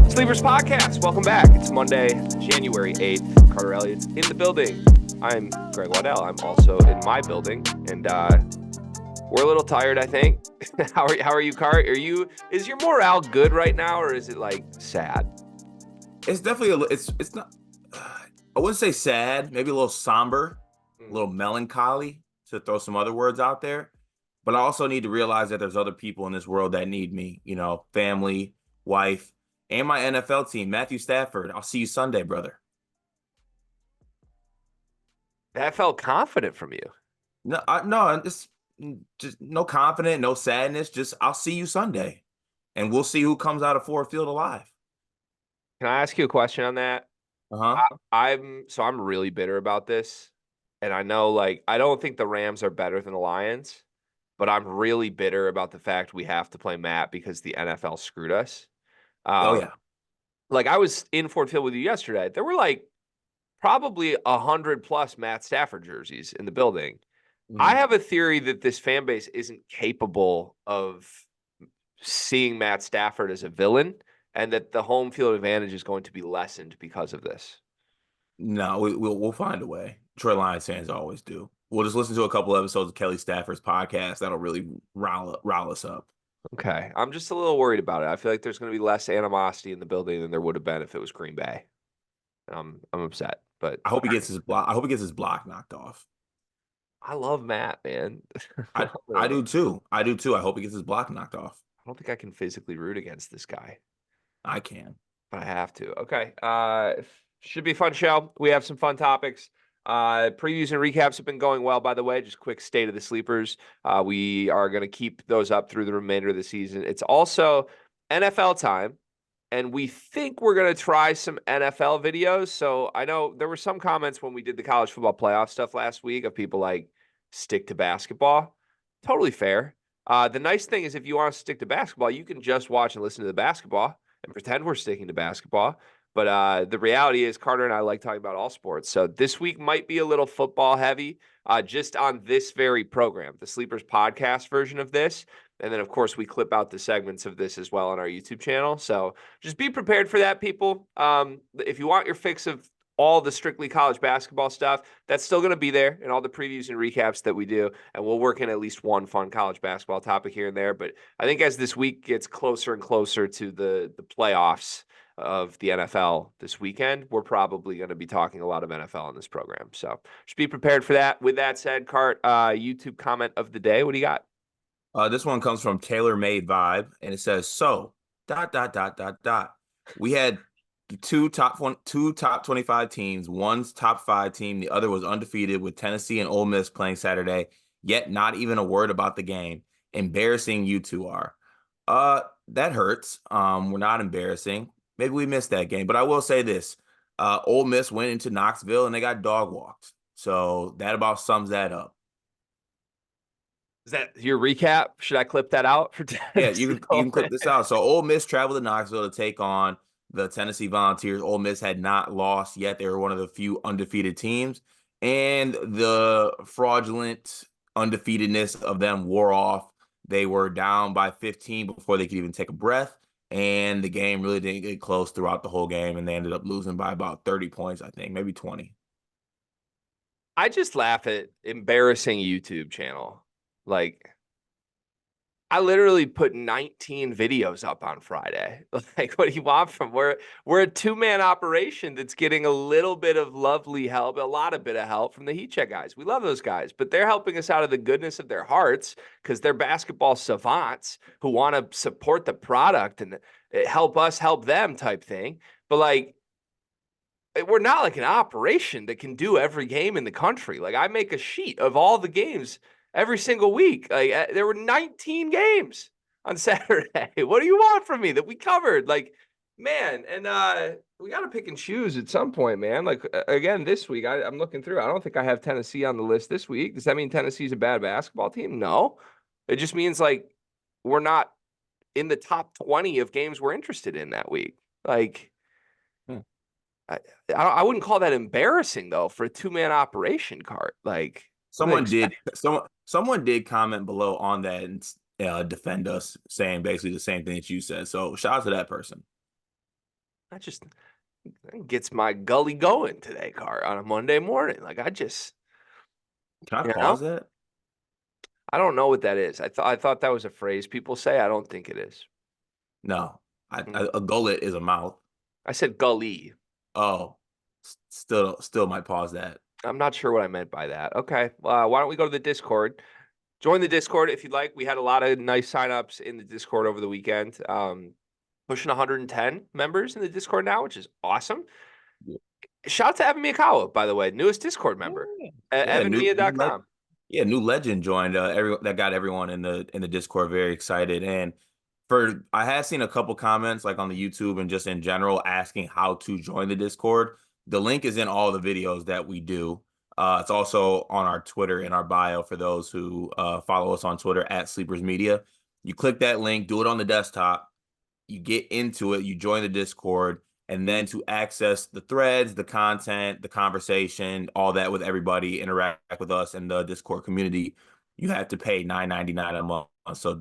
Sleepers Podcast, welcome back. It's Monday, January 8th. Carter Elliott's in the building. I'm GregWaddell. I'm also in my building, and we're a little tired, I think. How are you, Cart? Is your morale good right now, or is it like sad? It's definitely it's not. I wouldn't say sad. Maybe a little somber, a little melancholy, to throw some other words out there. But I also need to realize that there's other people in this world that need me. You know, family, wife, and my NFL team. Matthew Stafford. I'll see you Sunday, brother. That felt confident from you. No, it's just no confident, no sadness. Just I'll see you Sunday, and we'll see who comes out of Ford Field alive. Can I ask you a question on that? Uh-huh. I'm really bitter about this, and I know I don't think the Rams are better than the Lions, but I'm really bitter about the fact we have to play Matt because the NFL screwed us. Oh yeah. I was in Ford Field with you yesterday. There were probably 100+ Matt Stafford jerseys in the building. Mm-hmm. I have a theory that this fan base isn't capable of seeing Matt Stafford as a villain, and that the home field advantage is going to be lessened because of this. No, we'll find a way. Troy Lions fans always do. We'll just listen to a couple episodes of Kelly Stafford's podcast. That'll really rile us up. Okay. I'm just a little worried about it. I feel like there's going to be less animosity in the building than there would have been if it was Green Bay. I'm upset, but I hope he gets his block knocked off. I love Matt, man. I do too. I hope he gets his block knocked off. I don't think I can physically root against this guy. I can. But I have to. Okay. Should be a fun show. We have some fun topics. Previews and recaps have been going well, by the way. Just quick state of the sleepers. We are going to keep those up through the remainder of the season. It's also NFL time, and we think we're going to try some NFL videos. So I know there were some comments when we did the college football playoff stuff last week of people stick to basketball. Totally fair. The nice thing is if you want to stick to basketball, you can just watch and listen to the basketball and pretend we're sticking to basketball. But the reality is Carter and I like talking about all sports. So this week might be a little football heavy just on this very program, the Sleepers podcast version of this. And then, of course, we clip out the segments of this as well on our YouTube channel. So just be prepared for that, people. If you want your fix of all the strictly college basketball stuff, that's still going to be there in all the previews and recaps that we do. And we'll work in at least one fun college basketball topic here and there. But I think as this week gets closer and closer to the playoffs of the NFL this weekend, we're probably going to be talking a lot of NFL on this program. So just be prepared for that. With that said, Cart, YouTube comment of the day. What do you got? This one comes from Tailor Made Vibe, and it says, so, ... We had two top 25 teams. One's top 5 team. The other was undefeated with Tennessee and Ole Miss playing Saturday, yet not even a word about the game. Embarrassing you two are. That hurts. We're not embarrassing. Maybe we missed that game, but I will say this. Ole Miss went into Knoxville and they got dog walked. So that about sums that up. Is that your recap? Should I clip that out for Yeah, you can clip this out. So Ole Miss traveled to Knoxville to take on the Tennessee Volunteers. Ole Miss had not lost yet. They were one of the few undefeated teams. And the fraudulent undefeatedness of them wore off. They were down by 15 before they could even take a breath. And the game really didn't get close throughout the whole game. And they ended up losing by about 30 points, I think, maybe 20. I just laugh at embarrassing YouTube channel. I literally put 19 videos up on Friday. What do you want from? We're a 2-man operation that's getting a little bit of lovely help, a lot of bit of help from the Heat Check guys. We love those guys, but they're helping us out of the goodness of their hearts because they're basketball savants who want to support the product and help us help them type thing. But we're not an operation that can do every game in the country. I make a sheet of all the games every single week. There were 19 games on Saturday. What do you want from me that we covered? Man, and we got to pick and choose at some point, man. Again, this week, I'm looking through. I don't think I have Tennessee on the list this week. Does that mean Tennessee's a bad basketball team? No. It just means, we're not in the top 20 of games we're interested in that week. I wouldn't call that embarrassing, though, for a 2-man operation, Cart. What do they Someone did expect? someone did comment below on that and defend us, saying basically the same thing that you said. So shout out to that person. That just gets my gully going today, Car, on a Monday morning. Like I just, Can I you know, pause that? I don't know what that is. I thought that was a phrase people say. I don't think it is. No, Mm. a gullet is a mouth. I said gully. Oh, still might pause that. I'm not sure what I meant by that. Okay. Why don't we go to the Discord? Join the Discord if you'd like. We had a lot of nice signups in the Discord over the weekend. Pushing 110 members in the Discord now, which is awesome. Yeah, Shout out to Evan Miyakawa, by the way, newest Discord member. yeah, Evanmia.com. new legend joined. That got everyone in the Discord very excited. And I had seen a couple comments like on the YouTube and just in general asking how to join the Discord. The link is in all the videos that we do. It's also on our Twitter in our bio for those who follow us on Twitter at Sleepers Media. You click that link, do it on the desktop, you get into it, you join the Discord, and then to access the threads, the content, the conversation, all that with everybody, interact with us in the Discord community, you have to pay $9.99 a month. So,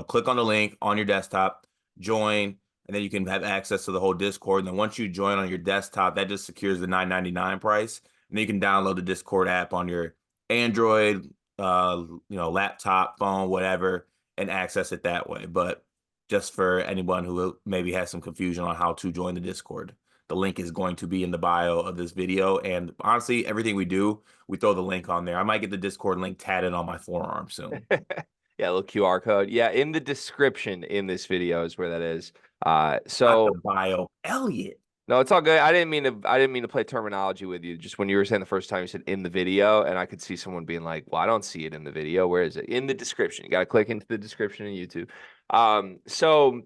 click on the link on your desktop, join, and then you can have access to the whole Discord. And then once you join on your desktop, that just secures the $9.99 price. And then you can download the Discord app on your Android, laptop, phone, whatever, and access it that way. But just for anyone who maybe has some confusion on how to join the Discord, the link is going to be in the bio of this video. And honestly, everything we do, we throw the link on there. I might get the Discord link tatted on my forearm soon. Yeah, a little QR code. Yeah, in the description in this video is where that is. Not the bio. Elliot. No, it's all good. I didn't mean to play terminology with you. Just when you were saying the first time you said in the video, and I could see someone being like, "Well, I don't see it in the video. Where is it?" In the description. You got to click into the description in YouTube. So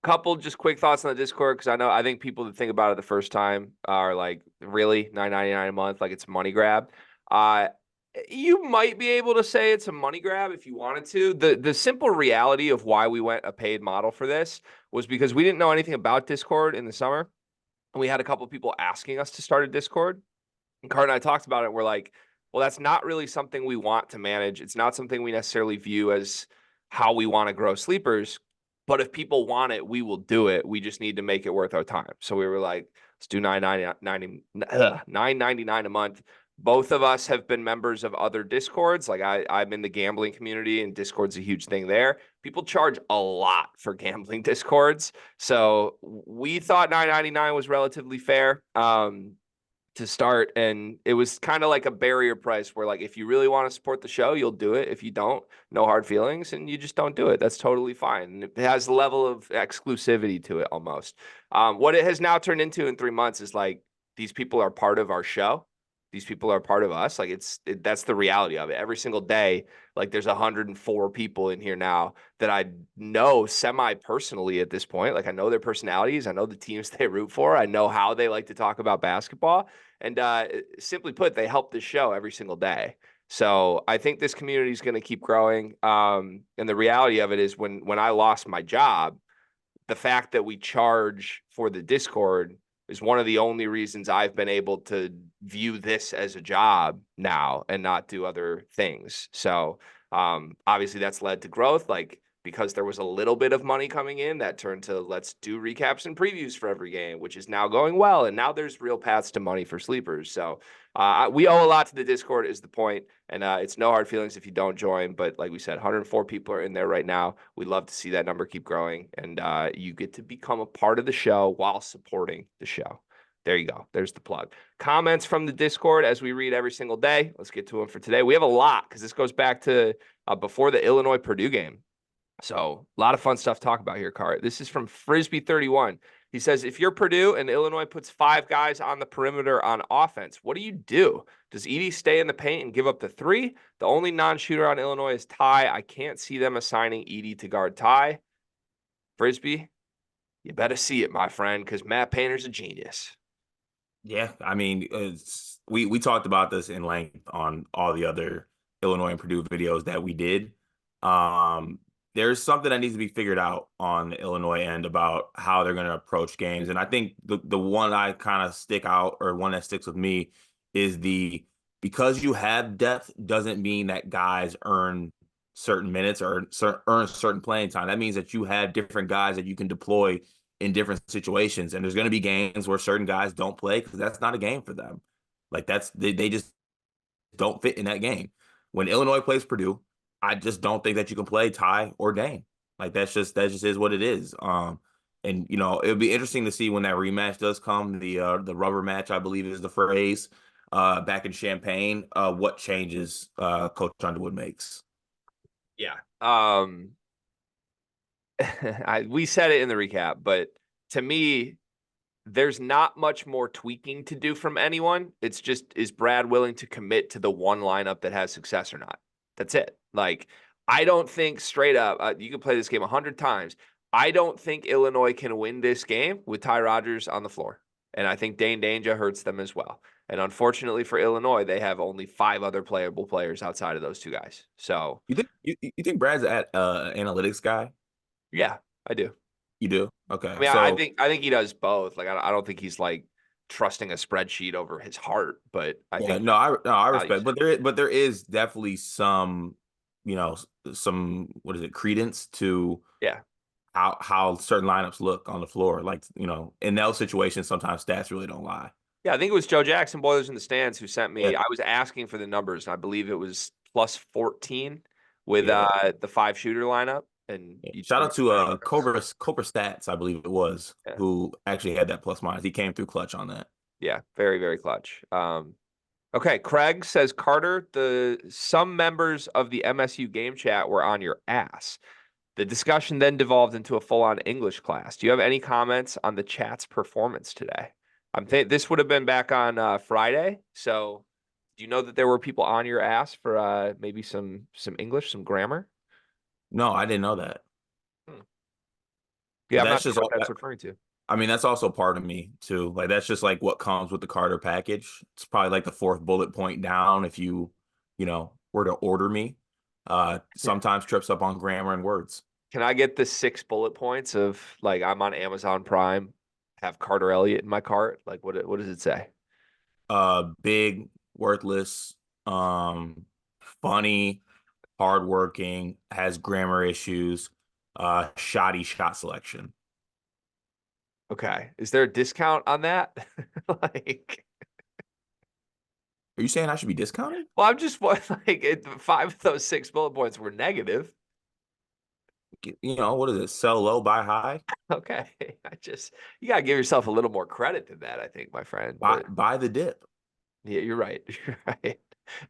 couple just quick thoughts on the Discord because I think people that think about it the first time are like, really $9.99 a month, like it's a money grab. Uh, you might be able to say it's a money grab if you wanted to. The simple reality of why we went a paid model for this was because we didn't know anything about Discord in the summer. And we had a couple people asking us to start a Discord. And Cart and I talked about it. We're like, well, that's not really something we want to manage. It's not something we necessarily view as how we want to grow sleepers. But if people want it, we will do it. We just need to make it worth our time. So we were like, let's do $9.99 a month. Both of us have been members of other Discords. Like I'm in the gambling community, and Discord's a huge thing there. People charge a lot for gambling Discords. So we thought $9.99 was relatively fair. To start, and it was kind of like a barrier price where, like, if you really want to support the show, you'll do it. If you don't, no hard feelings, and you just don't do it. That's totally fine. And it has a level of exclusivity to it almost. What it has now turned into in 3 months is like, these people are part of our show. These people are part of us. Like that's the reality of it. Every single day, like there's 104 people in here now that I know semi-personally at this point. Like I know their personalities. I know the teams they root for. I know how they like to talk about basketball. And simply put, they help this show every single day. So I think this community is going to keep growing. And the reality of it is when I lost my job, the fact that we charge for the Discord is one of the only reasons I've been able to view this as a job now and not do other things. So obviously that's led to growth. Like because there was a little bit of money coming in, that turned to let's do recaps and previews for every game, which is now going well. And now there's real paths to money for sleepers. So we owe a lot to the Discord is the point. And it's no hard feelings if you don't join. But like we said, 104 people are in there right now. We'd love to see that number keep growing. And you get to become a part of the show while supporting the show. There you go. There's the plug. Comments from the Discord as we read every single day. Let's get to them for today. We have a lot because this goes back to before the Illinois-Purdue game. So a lot of fun stuff to talk about here, Cart. This is from Frisbee31. He says, if you're Purdue and Illinois puts 5 guys on the perimeter on offense, what do? Does Edey stay in the paint and give up the 3? The only non-shooter on Illinois is Ty. I can't see them assigning Edey to guard Ty. Frisbee, you better see it, my friend, because Matt Painter's a genius. Yeah, I mean, we talked about this in length on all the other Illinois and Purdue videos that we did. There's something that needs to be figured out on the Illinois end about how they're going to approach games. And I think the one I kind of stick out, or one that sticks with me, is the because you have depth doesn't mean that guys earn certain minutes or earn certain playing time. That means that you have different guys that you can deploy in different situations. And there's going to be games where certain guys don't play because that's not a game for them. Like they just don't fit in that game. When Illinois plays Purdue, I just don't think that you can play Ty or Dane. Like that just is what it is. And it'll be interesting to see when that rematch does come. The rubber match, I believe, is the phrase. Back in Champaign, what changes Coach Underwood makes. Yeah. We said it in the recap, but to me, there's not much more tweaking to do from anyone. It's just, is Brad willing to commit to the one lineup that has success or not? That's it. Like, I don't think straight up, you can play this game 100 times. I don't think Illinois can win this game with Ty Rodgers on the floor. And I think Dane Danger hurts them as well. And unfortunately for Illinois, they have only 5 other playable players outside of those 2 guys. So you think Brad's at analytics guy? yeah, I do. You do? I Okay. mean, So I think he does both. Like, I don't think he's like trusting a spreadsheet over his heart, but I yeah, think no, I values respect, it. but there is definitely some, some what is it, credence to Yeah. how certain lineups look on the floor. Like, in those situations, sometimes stats really don't lie. Yeah, I think it was Joe Jackson, Boilers in the Stands, who sent Yeah, me. I was asking for the numbers, and I believe it was plus 14 with yeah. the 5 shooter lineup. And Yeah. you Shout told me out to the numbers. Cobra Stats, I believe it was, Yeah. who actually had that plus minus. He came through clutch on that. Yeah, very, very clutch. Okay, Craig says, Carter, some members of the MSU game chat were on your ass. The discussion then devolved into a full-on English class. Do you have any comments on the chat's performance today? This would have been back on Friday. So do you know that there were people on your ass for maybe some English, some grammar? No, I didn't know that. Hmm. But Yeah, I'm not that's sure just what that's referring to. I mean, that's also part of me too. Like that's just like what comes with the Carter package. It's probably like the 4th bullet point down if were to order me. Sometimes trips up on grammar and words. Can I get the 6 bullet points of, like, I'm on Amazon Prime, have Carter Elliott in my cart? Like, what does it say? Big, worthless, funny, hardworking, has grammar issues, shoddy shot selection. Okay. Is there a discount on that? Like, Are you saying I should be discounted? well, I'm just like, 5 of those 6 bullet points were negative. What is it? Sell low, buy high, Okay. You gotta give yourself a little more credit than that, I think, my friend. But buy the dip. yeah, you're right. You're right.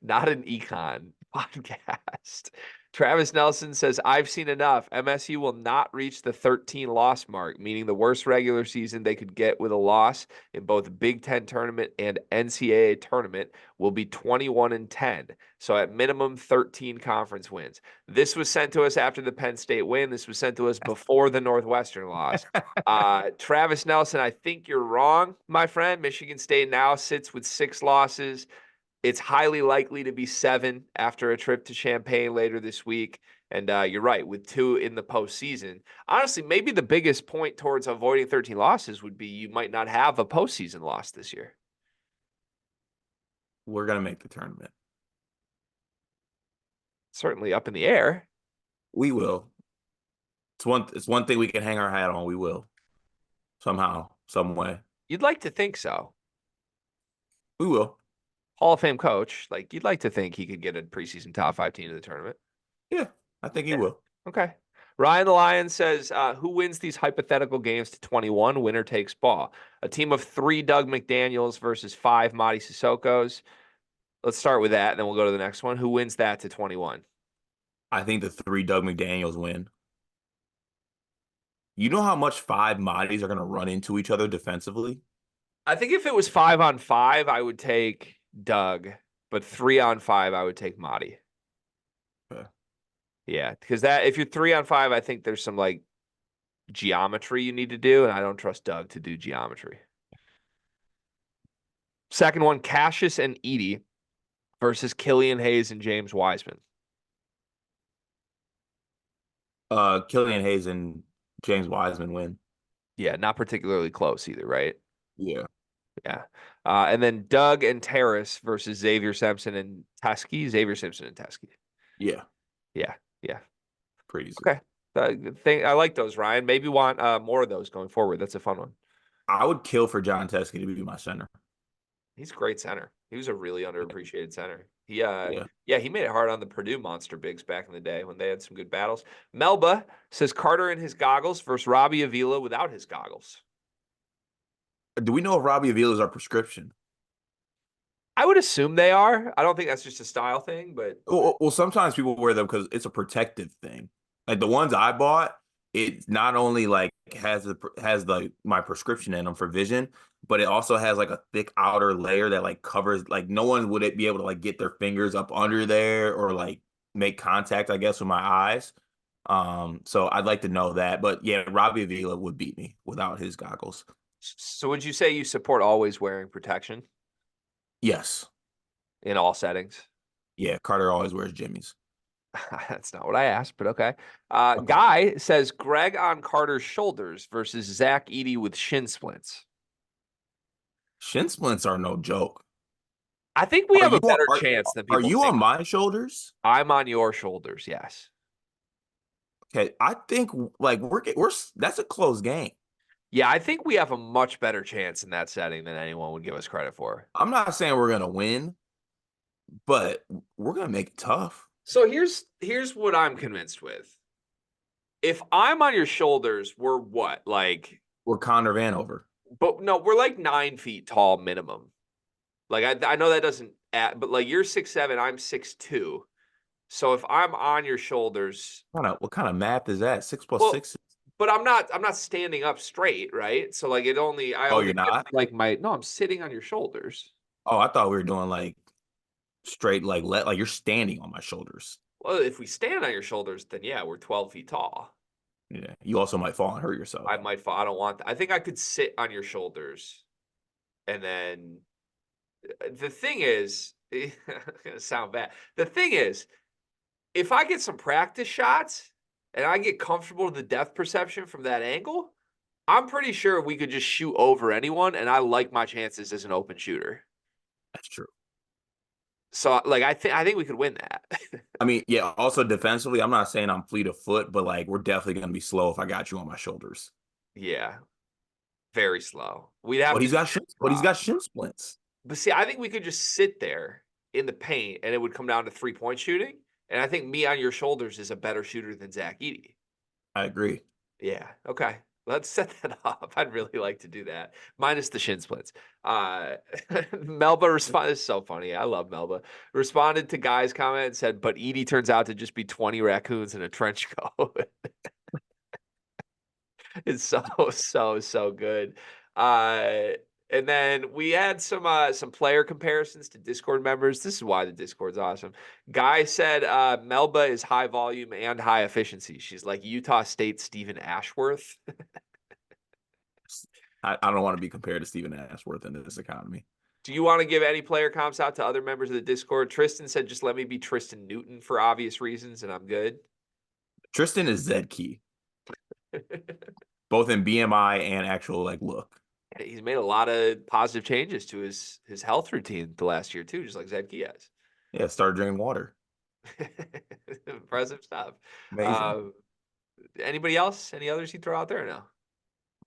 Not an econ podcast. Travis Nelson says, I've seen enough. MSU will not reach the 13 loss mark, meaning the worst regular season they could get with a loss in both Big Ten tournament and NCAA tournament will be 21-10. So at minimum 13 conference wins. This was sent to us after the Penn State win. This was sent to us before the Northwestern loss. Travis Nelson, I think you're wrong, my friend. Michigan State now sits with 6 losses. It's highly likely to be 7 after a trip to Champaign later this week. And you're right, with 2 in the postseason. Honestly, maybe the biggest point towards avoiding 13 losses would be you might not have a postseason loss this year. We're gonna make the tournament. Certainly up in the air. We will. It's one thing we can hang our hat on. We will. Somehow, some way. You'd like to think so. We will. Hall of Fame coach, like, you'd like to think he could get a preseason top 5 team to the tournament. Yeah, I think he Yeah. will. Okay. Ryan the Lion says, who wins these hypothetical games to 21? Winner takes ball. A team of 3 Doug McDaniels versus 5 Madi Sissoko's. Let's start with that, and then we'll go to the next one. Who wins that to 21? I think the 3 Doug McDaniels win. You know how much 5 Modis are going to run into each other defensively? I think if it was 5-on-5, I would take Doug, but 3-on-5, I would take Madi. Okay. Yeah, because if you're 3-on-5, I think there's some like geometry you need to do, and I don't trust Doug to do geometry. Second one, Cassius and Edie versus Killian Hayes and James Wiseman. Killian Hayes and James Wiseman win. Yeah, not particularly close either, right? Yeah. Yeah. And then Doug and Terrace versus Xavier Simpson and Teskey. Xavier Simpson and Teskey. Yeah, Yeah, yeah. pretty easy. Okay. I like those, Ryan. Maybe want more of those going forward. That's a fun one. I would kill for John Teskey to be my center. He's a great center. He was a really underappreciated center. He Yeah. yeah, he made it hard on the Purdue monster bigs back in the day when they had some good battles. Melba says Carter in his goggles versus Robbie Avila without his goggles. Do we know if Robbie Avila is our prescription? I would assume they are. I don't think that's just a style thing, but Well, sometimes people wear them because it's a protective thing. Like the ones I bought, it not only like has like my prescription in them for vision, but it also has like a thick outer layer that like covers, like no one would be able to like get their fingers up under there or like make contact, I guess, with my eyes. So I'd like to know that. But yeah, Robbie Avila would beat me without his goggles. so would you say you support always wearing protection Yes. in all settings? Yeah, Carter always wears jimmies. That's not what I asked, but okay. Okay. Guy says Greg on Carter's shoulders versus Zach Edey with shin splints. Shin splints are no joke. I think we Are have you a better on, chance than are people you think. on my shoulders? I'm on your shoulders, yes. Okay, I think like we're that's a close game. Yeah, I think we have a much better chance in that setting than anyone would give us credit for. I'm not saying we're gonna win, but we're gonna make it tough. So here's what I'm convinced with. If I'm on your shoulders, we're what? Like, We're Connor Vanover. but no, we're like 9 feet tall minimum. Like I know that doesn't add, but like you're 6'7", I'm 6'2". So if I'm on your shoulders, What kind of math is that? Six plus well, six? but I'm not standing up straight, right? So like I Oh, only you're get not? like no, I'm sitting on your shoulders. Oh, I thought we were doing like straight, like you're standing on my shoulders. Well, if we stand on your shoulders, then yeah, we're 12 feet tall. Yeah. You also might fall and hurt yourself. I might fall. I don't want that. I think I could sit on your shoulders. And then the thing is, it's gonna sound bad. The thing is, if I get some practice shots and I get comfortable with the depth perception from that angle, I'm pretty sure we could just shoot over anyone. And I like my chances as an open shooter. That's true. So like I think we could win that. I mean, yeah, also defensively, I'm not saying I'm fleet of foot, but like we're definitely gonna be slow if I got you on my shoulders. Yeah, very slow. We'd have But to he's got shin splints. But see, I think we could just sit there in the paint and it would come down to 3-point shooting. And I think me on your shoulders is a better shooter than Zach Edey. I agree. Yeah. Okay. Let's set that up. I'd really like to do that. Minus the shin splits. Melba responded. It's so funny. I love Melba. Responded to Guy's comment and said, but Edey turns out to just be 20 raccoons in a trench coat. It's so good. And then we had some player comparisons to Discord members. This is why the Discord's awesome. Guy said Melba is high volume and high efficiency. She's like Utah State Stephen Ashworth. I don't want to be compared to Stephen Ashworth in this economy. Do you want to give any player comps out to other members of the Discord? Tristan said, just let me be Tristan Newton for obvious reasons, and I'm good. Tristan is Zed Key, both in BMI and actual like look. He's made a lot of positive changes to his health routine the last year too, just like Zed Key has. Yeah, started drinking water. Impressive stuff. Amazing. Anybody else? Any others you throw out there or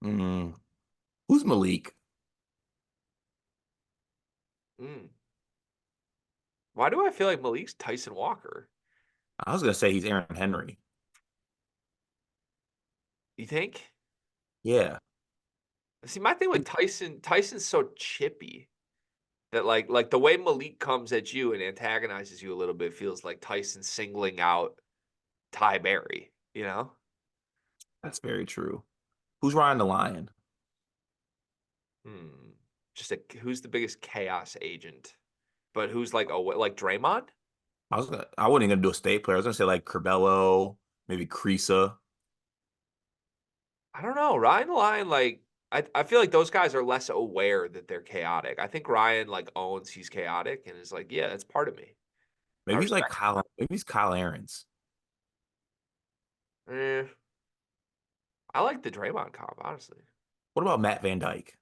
no? Who's Malik? Why do I feel like Malik's Tyson Walker? I was gonna say he's Aaron Henry. You think? Yeah. See, my thing with Tyson's so chippy that like the way Malik comes at you and antagonizes you a little bit feels like Tyson singling out Ty Berry, you know? That's very true. Who's Ryan the Lion? Who's the biggest chaos agent? But who's like Draymond? I wasn't gonna do a state player. I was gonna say like Curbelo, maybe Creasa. I don't know. Ryan the Lion, like I feel like those guys are less aware that they're chaotic. I think Ryan like owns he's chaotic and is like, yeah, that's part of me. Maybe he's like Kyle. Maybe he's Kyle Ahrens. I like the Draymond comp, honestly. What about Matt Van Dyke?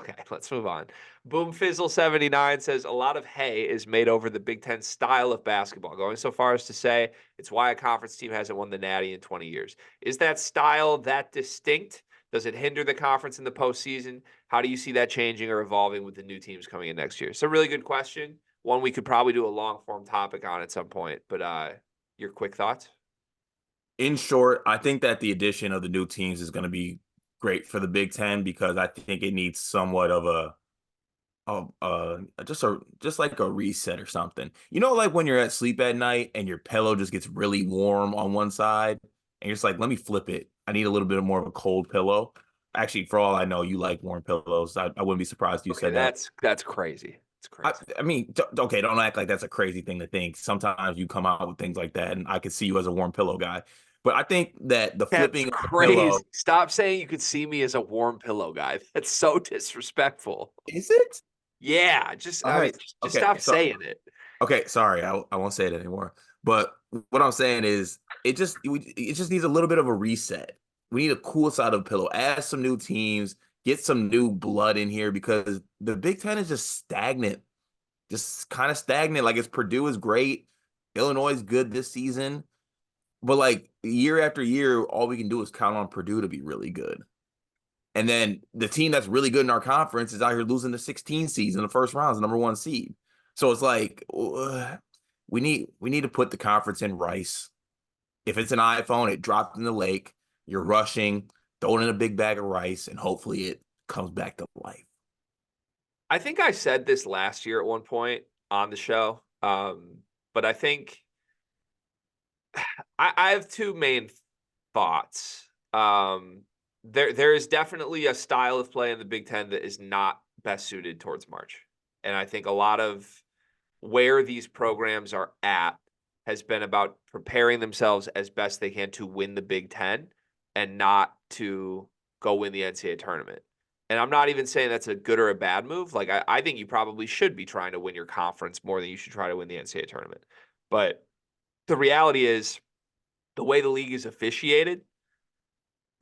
Okay, let's move on. Boomfizzle79 says a lot of hay is made over the Big Ten style of basketball, going so far as to say it's why a conference team hasn't won the Natty in 20 years. Is that style that distinct? Does it hinder the conference in the postseason? How do you see that changing or evolving with the new teams coming in next year? It's a really good question. One we could probably do a long form topic on at some point, but your quick thoughts? In short, I think that the addition of the new teams is going to be great for the Big Ten because I think it needs somewhat of just like a reset or something. You know, like when you're at sleep at night and your pillow just gets really warm on one side, and you're just like, let me flip it. I need a little bit more of a cold pillow. Actually, for all I know, you like warm pillows. I wouldn't be surprised if you Okay, said that. that's crazy. It's crazy. I mean, okay, don't act like that's a crazy thing to think. Sometimes you come out with things like that, and I could see you as a warm pillow guy. But I think that the That's flipping of the crazy. pillow, Stop saying you could see me as a warm pillow guy. That's so disrespectful. is it? Yeah, All right. just Okay. stop So saying it. okay, sorry, I won't say it anymore. But what I'm saying is, it just needs a little bit of a reset. We need a cool side of the pillow. Add some new teams, get some new blood in here because the Big Ten is just stagnant, just kind of stagnant. Like it's Purdue is great, Illinois is good this season, but like year after year, all we can do is count on Purdue to be really good. And then the team that's really good in our conference is out here losing the 16 seeds in the first round as the number one seed. So it's like we need to put the conference in rice. If it's an iPhone, it dropped in the lake. You're rushing, throwing in a big bag of rice, and hopefully it comes back to life. I think I said this last year at one point on the show. But I think I have two main thoughts. There is definitely a style of play in the Big Ten that is not best suited towards March. And I think a lot of where these programs are at has been about preparing themselves as best they can to win the Big Ten and not to go win the NCAA tournament. And I'm not even saying that's a good or a bad move. Like, I think you probably should be trying to win your conference more than you should try to win the NCAA tournament. But the reality is, the way the league is officiated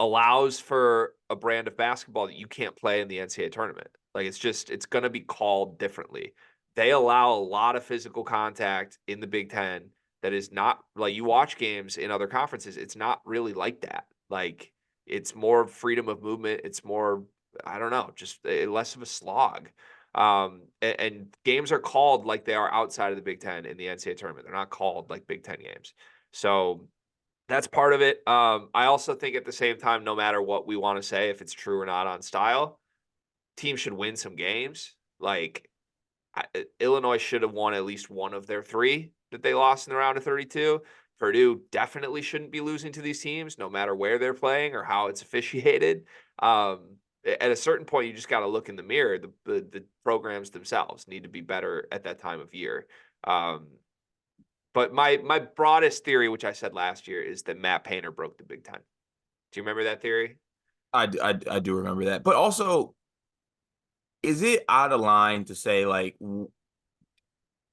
allows for a brand of basketball that you can't play in the NCAA tournament. Like it's going to be called differently. They allow a lot of physical contact in the Big Ten that is not like you watch games in other conferences. It's not really like that. Like it's more freedom of movement. It's more, I don't know, just less of a slog. And games are called like they are outside of the Big Ten in the NCAA tournament. They're not called like Big Ten games. So that's part of it. I also think at the same time, no matter what we want to say, if it's true or not on style, teams should win some games. Like Illinois should have won at least one of their three that they lost in the round of 32. Purdue definitely shouldn't be losing to these teams, no matter where they're playing or how it's officiated. At a certain point, you just got to look in the mirror. The programs themselves need to be better at that time of year. But my broadest theory, which I said last year, is that Matt Painter broke the Big Ten. Do you remember that theory? I do remember that. But also, is it out of line to say like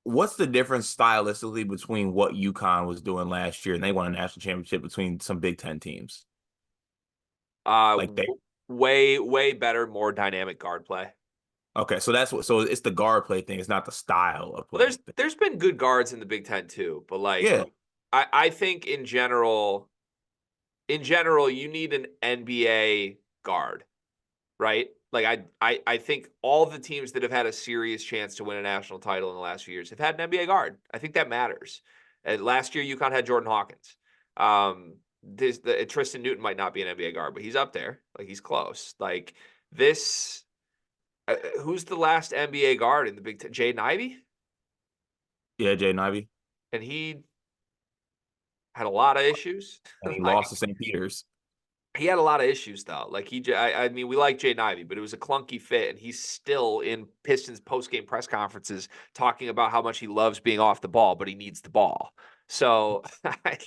what's the difference stylistically between what UConn was doing last year and they won a national championship between some Big Ten teams? Uh, Like they way better, more dynamic guard play. okay, so that's what so it's the guard play thing, it's not the style of Well, play. there's been good guards in the Big Ten too, but like Yeah. I think in general, you need an NBA guard, right? Like I think all the teams that have had a serious chance to win a national title in the last few years have had an NBA guard. I think that matters. Last year, UConn had Jordan Hawkins. Tristan Newton might not be an NBA guard, but he's up there. Like he's close. Like this, who's the last NBA guard in the Big Ten? Jaden Ivey, Yeah, Jay Ivey. and he had a lot of issues. And he Like lost to St. Peter's. he had a lot of issues though. Like I mean, we like Jaden Ivey, but it was a clunky fit, and he's still in Pistons post-game press conferences talking about how much he loves being off the ball, but he needs the ball. So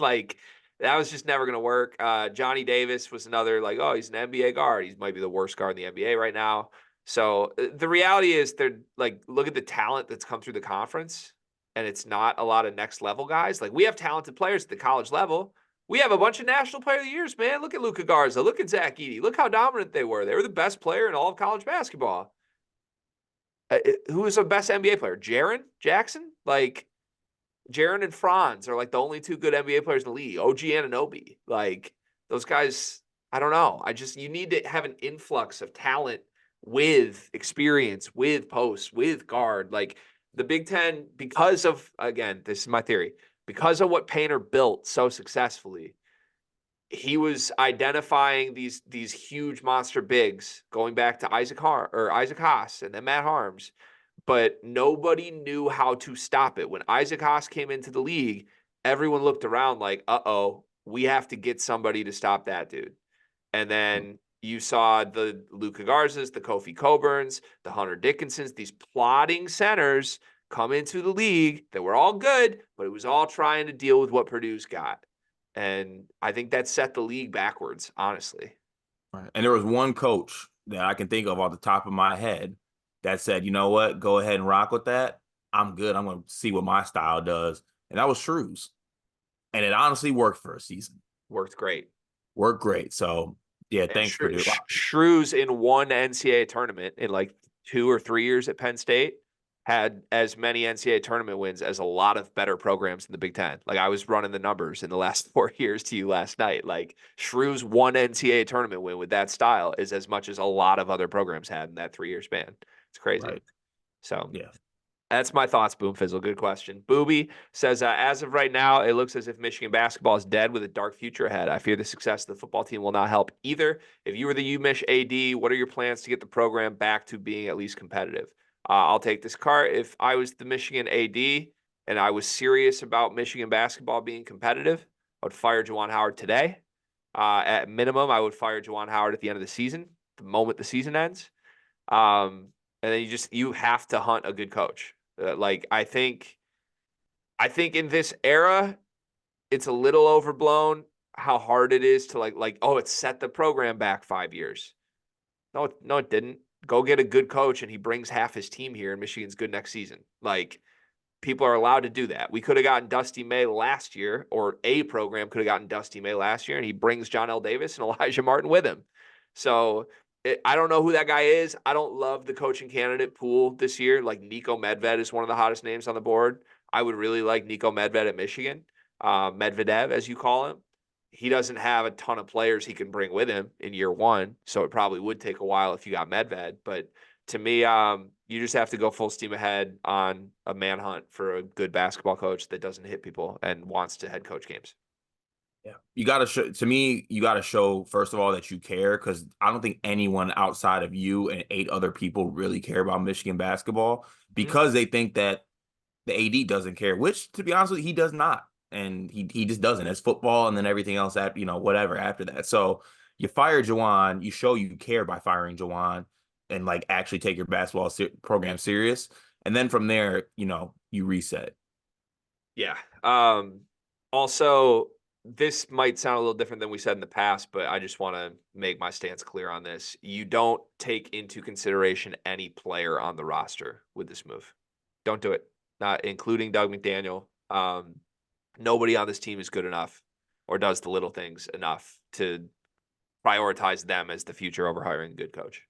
like that was just never gonna work. Johnny Davis was another like, oh, he's an NBA guard. He might be the worst guard in the NBA right now. So the reality is, they're like, look at the talent that's come through the conference, and it's not a lot of next level guys. Like we have talented players at the college level. We have a bunch of National Player of the Years, man. Look at Luka Garza. Look at Zach Edey. Look how dominant they were. They were the best player in all of college basketball. Who was the best NBA player? Jaren Jackson? Like, Jaren and Franz are like the only two good NBA players in the league. OG Anunoby. Like, those guys, I don't know. You need to have an influx of talent with experience, with posts, with guard. Like, the Big Ten, because of, again, this is my theory, because of what Painter built so successfully, he was identifying these huge monster bigs going back to Isaac Haas and then Matt Harms, but nobody knew how to stop it. When Isaac Haas came into the league, everyone looked around like, uh-oh, we have to get somebody to stop that dude. And then you saw the Luka Garzas, the Kofi Coburns, the Hunter Dickinsons, these plodding centers come into the league that were all good, but it was all trying to deal with what Purdue's got. And I think that set the league backwards, honestly. Right. And there was one coach that I can think of off the top of my head that said, you know what, go ahead and rock with that. I'm good. I'm going to see what my style does. And that was Shrews. And it honestly worked for a season. Worked great. Worked great. So, yeah, thanks, Purdue. Shrews in one NCAA tournament in like 2 or 3 years at Penn State had as many NCAA tournament wins as a lot of better programs in the Big Ten. Like, I was running the numbers in the last 4 years to you last night. Like, Shrews' one NCAA tournament win with that style is as much as a lot of other programs had in that 3-year span. It's crazy. Right. So, yeah. That's my thoughts, Boomfizzle. Good question. Booby says, as of right now, it looks as if Michigan basketball is dead with a dark future ahead. I fear the success of the football team will not help either. If you were the UMich AD, what are your plans to get the program back to being at least competitive? I'll take this card. If I was the Michigan AD and I was serious about Michigan basketball being competitive, I would fire Juwan Howard today. At minimum, I would fire Juwan Howard at the end of the season, the moment the season ends. And then you have to hunt a good coach. I think in this era, it's a little overblown how hard it is to it set the program back 5 years. No, it didn't. Go get a good coach and he brings half his team here and Michigan's good next season. Like, people are allowed to do that. We could have gotten Dusty May last year, or a program could have gotten Dusty May last year, and he brings John L. Davis and Elijah Martin with him. So I don't know who that guy is. I don't love the coaching candidate pool this year. Like, Nico Medved is one of the hottest names on the board. I would really like Nico Medved at Michigan. Medvedev, as you call him. He doesn't have a ton of players he can bring with him in year one, so it probably would take a while if you got Medved. But to me, you just have to go full steam ahead on a manhunt for a good basketball coach that doesn't hit people and wants to head coach games. Yeah. You got to show, to me, you got to show, first of all, that you care, because I don't think anyone outside of you and 8 other people really care about Michigan basketball, because they think that the AD doesn't care, which, to be honest with you, he does not. And he just doesn't. It's football and then everything else, whatever after that. So you fire Juwan, you show you care by firing Juwan, and actually take your basketball program serious. And then from there, you reset. Yeah. Also, this might sound a little different than we said in the past, but I just want to make my stance clear on this. You don't take into consideration any player on the roster with this move. Don't do it. Not including Doug McDaniel. Nobody on this team is good enough or does the little things enough to prioritize them as the future over hiring a good coach.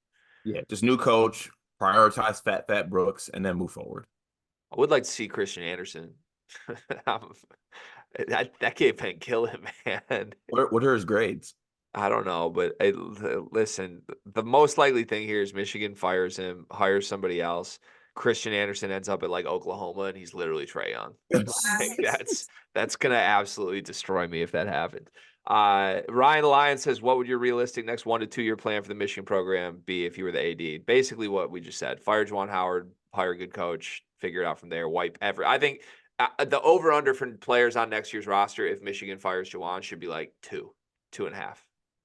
Yeah, just new coach, prioritize Fat Brooks, and then move forward. I would like to see Christian Anderson. That kid can kill him, man. What are his grades? I don't know, but listen, the most likely thing here is Michigan fires him, hires somebody else. Christian Anderson ends up at Oklahoma, and he's literally Trae Young. That's gonna absolutely destroy me if that happened. Ryan Lyon says, "What would your realistic next 1 to 2 year plan for the Michigan program be if you were the AD?" Basically, what we just said: fire Juwan Howard, hire a good coach, figure it out from there. Wipe I think the over under for players on next year's roster, if Michigan fires Juwan, should be 2.5.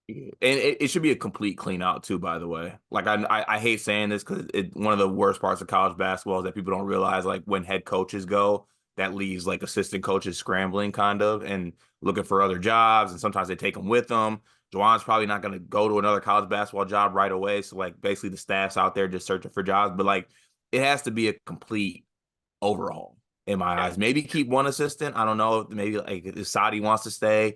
And it should be a complete clean out too, by the way. I hate saying this because one of the worst parts of college basketball is that people don't realize, when head coaches go, that leaves assistant coaches scrambling kind of and looking for other jobs, and sometimes they take them with them. Juwan's probably not going to go to another college basketball job right away, so basically the staff's out there just searching for jobs, but it has to be a complete overhaul in my eyes. Maybe keep one assistant. I don't know, maybe if Saudi wants to stay,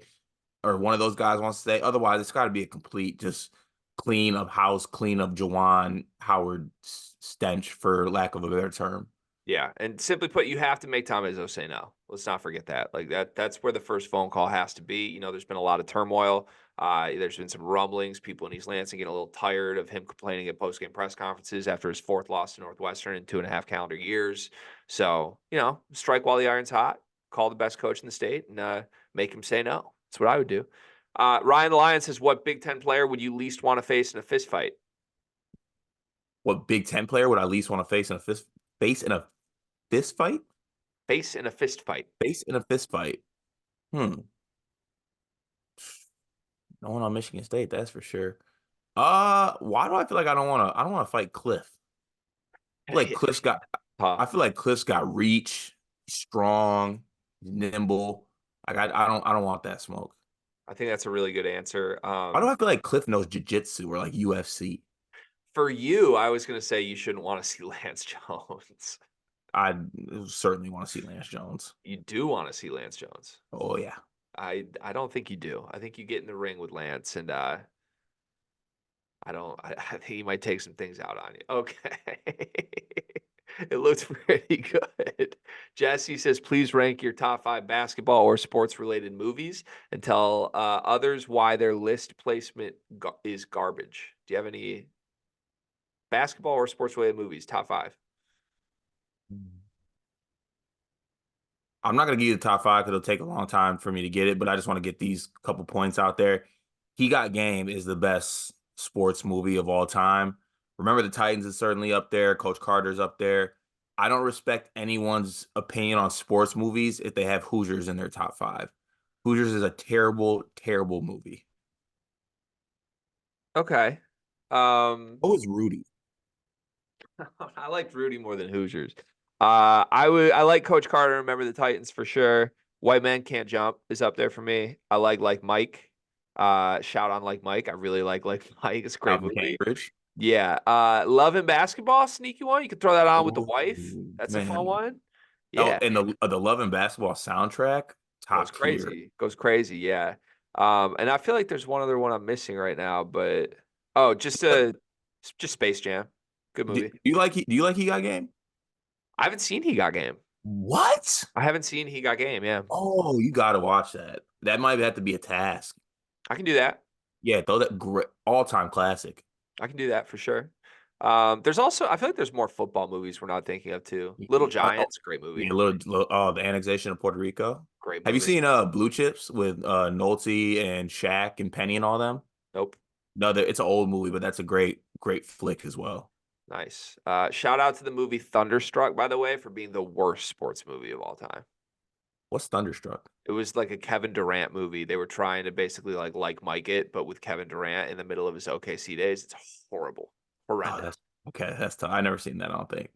or one of those guys wants to stay. Otherwise, it's got to be a complete just clean of house, clean of Juwan Howard stench, for lack of a better term. Yeah, and simply put, you have to make Tom Izzo say no. Let's not forget that. Like that's where the first phone call has to be. You know, there's been a lot of turmoil. There's been some rumblings. People in East Lansing getting a little tired of him complaining at post-game press conferences after his 4th loss to Northwestern in 2.5 calendar years. So, you know, strike while the iron's hot. Call the best coach in the state and make him say no. That's what I would do. Ryan the Lion says, "What Big Ten player would you least want to face in a fist fight?" What Big Ten player would I least want to face in a fist fight? Face in a fist fight. Face in a fist fight. No one on Michigan State, that's for sure. Why do I feel like I don't want to fight Cliff? I feel like Cliff's got I feel like Cliff's got reach, strong, nimble. Like I don't want that smoke. I think that's a really good answer. Why do I feel like Cliff knows jiu-jitsu or like UFC? For you, I was going to say you shouldn't want to see Lance Jones. I certainly want to see Lance Jones. You do want to see Lance Jones. Oh yeah. I don't think you do. I think you get in the ring with Lance and I think he might take some things out on you. Okay. It looks pretty good. Jesse says, "Please rank your top 5 basketball or sports related movies and tell others why their list placement is garbage." Do you have any basketball or sports related movies? Top 5. I'm not going to give you the top 5 because it'll take a long time for me to get it, but I just want to get these couple points out there. He Got Game is the best sports movie of all time. Remember the Titans is certainly up there. Coach Carter's up there. I don't respect anyone's opinion on sports movies if they have Hoosiers in their top 5. Hoosiers is a terrible, terrible movie. Okay. What was Rudy? I liked Rudy more than Hoosiers. I like Coach Carter. Remember the Titans for sure. White Men Can't Jump is up there for me. I like Mike. Shout on Like Mike. I really like Mike. It's a great movie. Cambridge. Yeah. Love and Basketball, sneaky one. You could throw that on with the wife. That's a fun one. Yeah. Oh, and the Love and Basketball soundtrack, top tier. Goes crazy. Yeah. And I feel like there's one other one I'm missing right now, but just Space Jam. Good movie. Do you like He Got Game? I haven't seen He Got Game. What? I haven't seen He Got Game. Yeah. Oh, you got to watch that. That might have to be a task. I can do that. Yeah, throw that great all-time classic. I can do that for sure. There's also, I feel like there's more football movies we're not thinking of too. Little Giants, great movie. Yeah, the annexation of Puerto Rico. Great movie. Have you seen Blue Chips with Nolte and Shaq and Penny and all them? Nope. No, it's an old movie, but that's a great flick as well. Nice. Shout out to the movie Thunderstruck, by the way, for being the worst sports movie of all time. What's Thunderstruck? It was like a Kevin Durant movie. They were trying to basically like Mike it, but with Kevin Durant in the middle of his OKC days. It's horrible. Horrendous. That's tough. I never seen that, I don't think.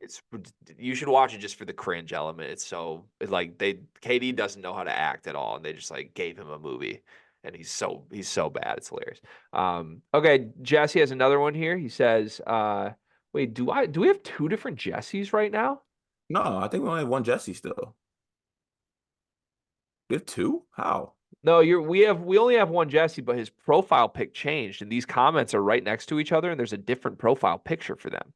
You should watch it just for the cringe element. KD doesn't know how to act at all, and they just like gave him a movie, and he's so bad. It's hilarious. Okay, Jesse has another one here. He says, wait, do we have 2 different Jessies right now? No, I think we only have one Jesse still. We have 2? How? No, we only have one Jesse, but his profile pic changed, and these comments are right next to each other, and there's a different profile picture for them.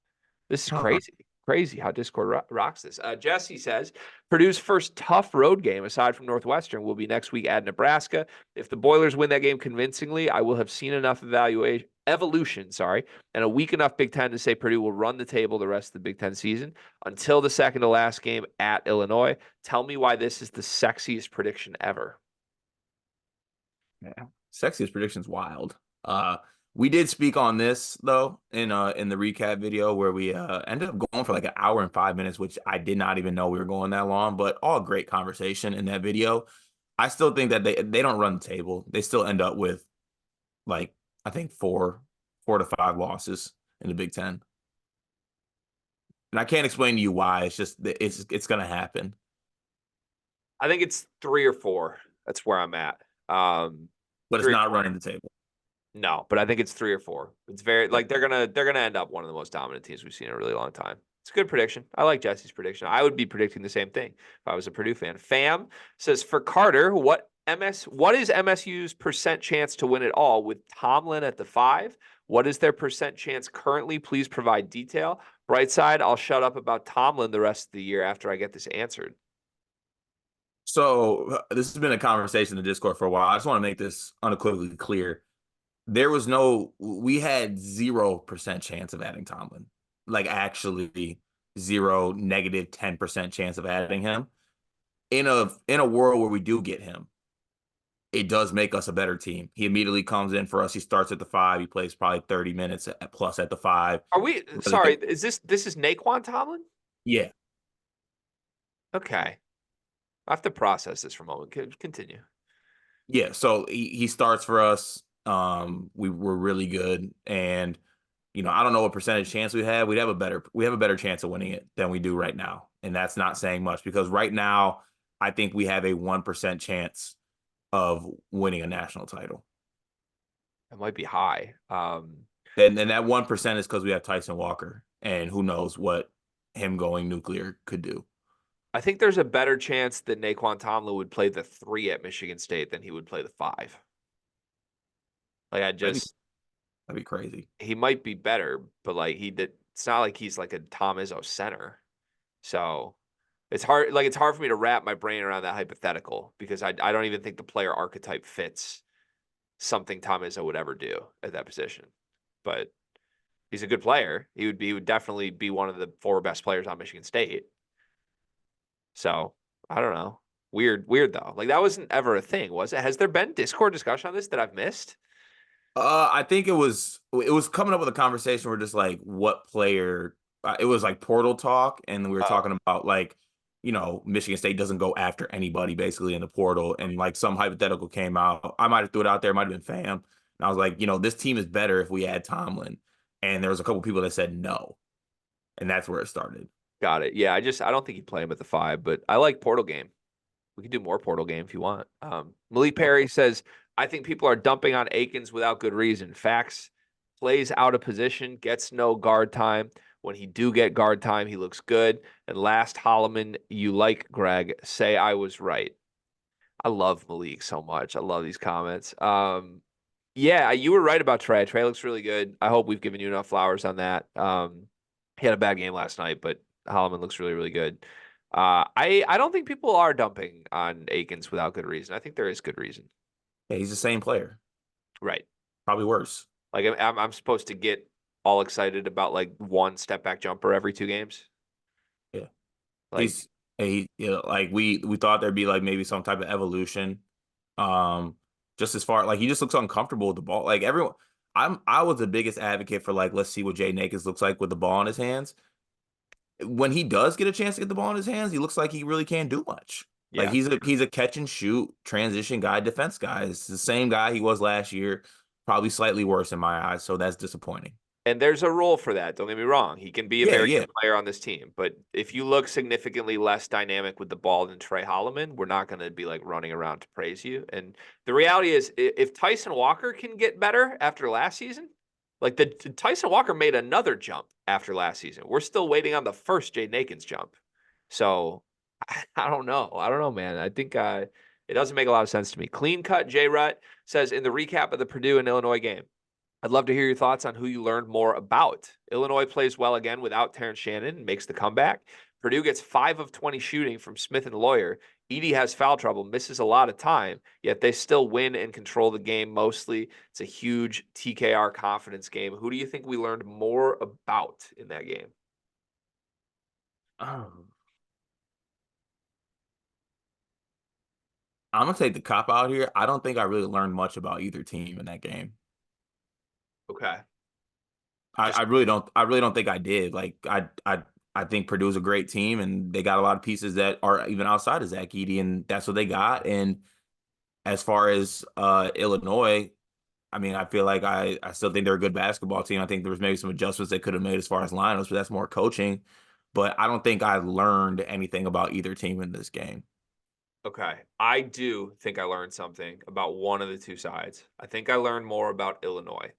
This is crazy. Crazy how Discord rocks this. Jesse says, Purdue's first tough road game, aside from Northwestern, will be next week at Nebraska. If the Boilers win that game convincingly, I will have seen enough evolution, and a weak enough Big Ten to say Purdue will run the table the rest of the Big Ten season until the second to last game at Illinois. Tell me why this is the sexiest prediction ever. Yeah, sexiest prediction's wild. We did speak on this though in the recap video where we ended up going for like 1 hour and 5 minutes, which I did not even know we were going that long, but all great conversation in that video. I still think that they don't run the table. They still end up with like I think 4 to 5 losses in the Big Ten. And I can't explain to you why. It's just it's gonna happen. I think it's 3 or 4. That's where I'm at. But it's not running the table. No, but I think it's 3 or 4. It's very like they're gonna end up one of the most dominant teams we've seen in a really long time. It's a good prediction. I like Jesse's prediction. I would be predicting the same thing if I was a Purdue fan. Fam says for Carter, what What is MSU's percent chance to win it all with Tomlin at the 5? What is their percent chance currently? Please provide detail. Bright side, I'll shut up about Tomlin the rest of the year after I get this answered. So this has been a conversation in the Discord for a while. I just want to make this unequivocally clear. We had 0% chance of adding Tomlin. Like actually 0, negative 10% chance of adding him. In a world where we do get him, it does make us a better team. He immediately comes in for us. He starts at the 5. He plays probably 30 minutes plus at the 5. Are we sorry? Is this is Naquan Tomlin? Yeah. Okay, I have to process this for a moment. Continue. Yeah. So he starts for us. We were really good, and I don't know what percentage chance we have. We have a better chance of winning it than we do right now, and that's not saying much because right now I think we have a 1% chance of winning a national title. It might be high. And that 1% is because we have Tyson Walker, and who knows what him going nuclear could do. I think there's a better chance that Naquan Tomlin would play the 3 at Michigan State than he would play the 5. Like That'd be crazy. he might be better, but like it's not like he's like a Tom Izzo center. So it's hard for me to wrap my brain around that hypothetical because I don't even think the player archetype fits something Tom Izzo would ever do at that position. But he's a good player. He would definitely be one of the 4 best players on Michigan State. So I don't know. Weird though. Like that wasn't ever a thing, was it? Has there been Discord discussion on this that I've missed? I think it was coming up with a conversation where just like what player it was like portal talk, and we were talking about like Michigan State doesn't go after anybody basically in the portal, and like some hypothetical came out. I might have threw it out there, might have been Fam, and I was like, this team is better if we add Tomlin, and there was a couple people that said no, and that's where it started. Got it. Yeah, I don't think he'd play him at the 5, but I like portal game. We can do more portal game if you want. Malik Perry says, I think people are dumping on Akins without good reason. Facts, plays out of position, gets no guard time. When he do get guard time, he looks good. And last, Holloman, you like Greg. Say I was right. I love Malik so much. I love these comments. Yeah, you were right about Trey. Trey looks really good. I hope we've given you enough flowers on that. He had a bad game last night, but Holloman looks really, really good. I don't think people are dumping on Akins without good reason. I think there is good reason. Yeah, he's the same player. Right. Probably worse. Like I'm supposed to get all excited about like one step back jumper every 2 games. Yeah. Like like we thought there'd be like maybe some type of evolution. Just as far like he just looks uncomfortable with the ball. Like everyone, I was the biggest advocate for like let's see what Jay Akins looks like with the ball in his hands. When he does get a chance to get the ball in his hands, he looks like he really can't do much. yeah. Like he's a catch and shoot transition guy, defense guy. It's the same guy he was last year, probably slightly worse in my eyes. So that's disappointing. And there's a role for that. Don't get me wrong. He can be a very good player on this team. But if you look significantly less dynamic with the ball than Trey Holloman, we're not going to be like running around to praise you. And the reality is, if Tyson Walker can get better after last season, like the Tyson Walker made another jump after last season. We're still waiting on the first Jaden Akins jump. So I don't know. I don't know, man. I think it doesn't make a lot of sense to me. Clean cut J Rut says in the recap of the Purdue and Illinois game, I'd love to hear your thoughts on who you learned more about. Illinois plays well again without Terrence Shannon and makes the comeback. Purdue gets 5 of 20 shooting from Smith and Lawyer. Edey has foul trouble, misses a lot of time, yet they still win and control the game mostly. It's a huge TKR confidence game. Who do you think we learned more about in that game? I'm gonna take the cop out here. I don't think I really learned much about either team in that game. Okay. I really don't think I did. Like I think Purdue's a great team, and they got a lot of pieces that are even outside of Zach Edey, and that's what they got. And as far as Illinois, I mean, I feel like I still think they're a good basketball team. I think there was maybe some adjustments they could have made as far as lineups, but that's more coaching. But I don't think I learned anything about either team in this game. Okay. I do think I learned something about one of the two sides. I think I learned more about Illinois.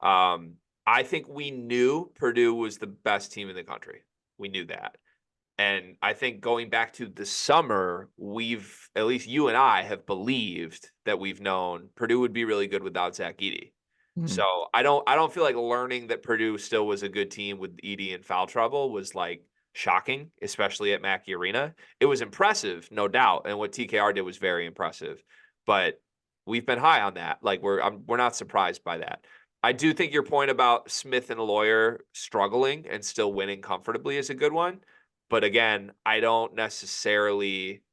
I think we knew Purdue was the best team in the country. We knew that. And I think going back to the summer, at least you and I have believed that we've known Purdue would be really good without Zach Edey. Mhm. So I don't feel like learning that Purdue still was a good team with Edey in foul trouble was like shocking, especially at Mackey Arena. It was impressive, no doubt, and what TKR did was very impressive. But we've been high on that. Like we're not surprised by that. I do think your point about Smith and Lawyer struggling and still winning comfortably is a good one. But again, I don't necessarily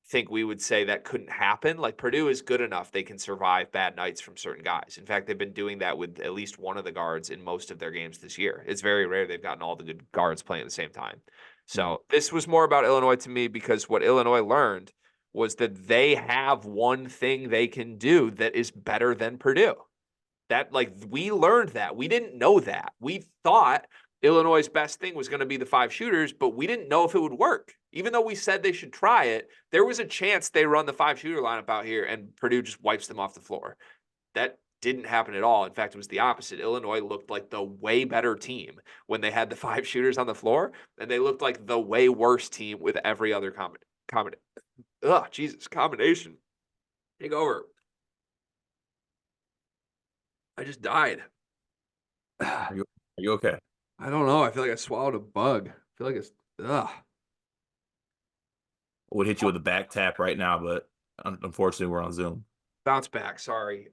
think we would say that couldn't happen. Like Purdue is good enough. They can survive bad nights from certain guys. In fact, they've been doing that with at least one of the guards in most of their games this year. It's very rare they've gotten all the good guards playing at the same time. Mhm. So this was more about Illinois to me because what Illinois learned was that they have one thing they can do that is better than Purdue. That like we learned that. We didn't know that. We thought Illinois' best thing was going to be the 5 shooters, but we didn't know if it would work. Even though we said they should try it, there was a chance they run the 5 shooter lineup out here and Purdue just wipes them off the floor. That didn't happen at all. In fact, it was the opposite. Illinois looked like the way better team when they had the 5 shooters on the floor, and they looked like the way worse team with every other combination. Take over. I just died. Are you okay? I don't know. I feel like I swallowed a bug. I feel like it's ugh. I would hit you with a back tap right now, but unfortunately, we're on Zoom. Bounce back. Sorry.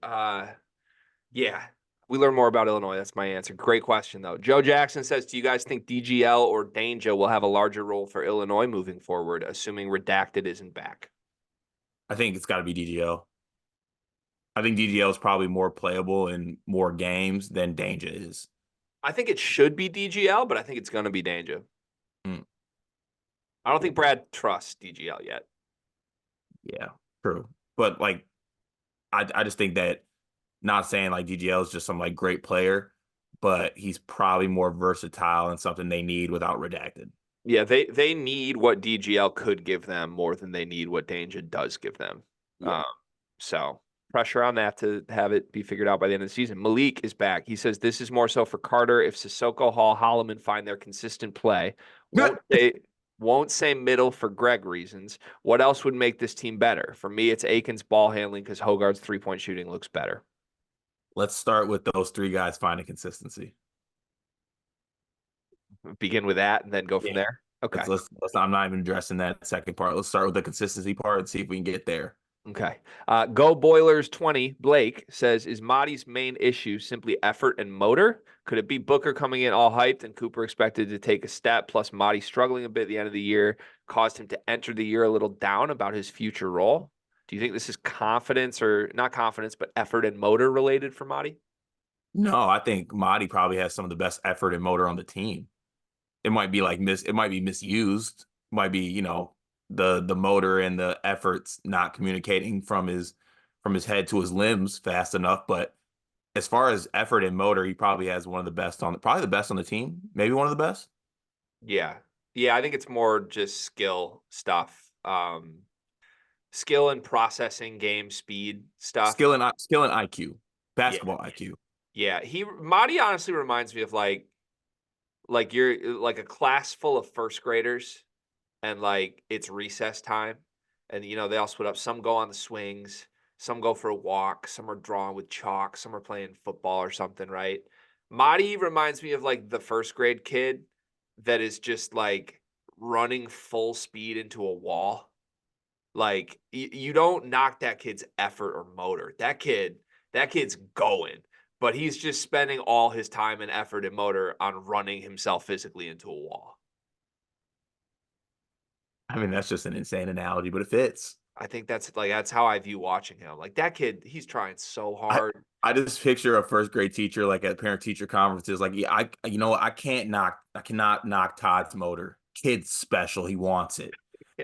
Yeah. We learn more about Illinois. That's my answer. Great question though. Joe Jackson says, "Do you guys think DGL or Danger will have a larger role for Illinois moving forward, assuming Redacted isn't back?" I think it's got to be DGL. I think DGL is probably more playable in more games than Danger is. I think it should be DGL, but I think it's going to be Danger. Mm, I don't think Brad trusts DGL yet. yeah, true. But like, I just think that not saying like DGL is just some like great player, but he's probably more versatile and something they need without Redacted. Yeah, they need what DGL could give them more than they need what Danger does give them. Yeah. Um, so pressure on that to have it be figured out by the end of the season. Malik is back. He says this is more so for Carter. If Sissoko, Hall, Holloman find their consistent play, won't say middle for Greg reasons. What else would make this team better? For me, it's Aiken's ball handling because Hogarth's 3-point shooting looks better. Let's start with those 3 guys finding consistency. Begin with that and then go from Yeah. there. Okay. I'm not even addressing that second part. Let's start with the consistency part and see if we can get there. Okay. Go Boilers 20. Blake says, is Marty's main issue simply effort and motor? Could it be Booker coming in all hyped and Cooper expected to take a step, plus Marty struggling a bit at the end of the year, caused him to enter the year a little down about his future role? Do you think this is confidence or not confidence, but effort and motor related for Marty? No, I think Marty probably has some of the best effort and motor on the team. It might be it might be misused. It might be, the motor and the efforts not communicating from his head to his limbs fast enough. But as far as effort and motor, he probably has one of the best probably the best on the team, maybe one of the best. Yeah. Yeah, I think it's more just skill stuff. Skill and processing game speed stuff. Skill and IQ, Yeah. basketball IQ. Yeah. Marty honestly reminds me of like you're like a class full of first graders and like it's recess time and they all split up. Some go on the swings, some go for a walk, some are drawing with chalk, some are playing football or something, right? Marty reminds me of like the first grade kid that is just like running full speed into a wall. Like you don't knock that kid's effort or motor. That kid's going, but he's just spending all his time and effort and motor on running himself physically into a wall. I mean, that's just an insane analogy, but it fits. I think that's how I view watching him. Like that kid, he's trying so I, hard. I just picture a first grade teacher like at parent teacher conferences, like, yeah, I cannot knock Todd's motor. Kid's special. He wants it,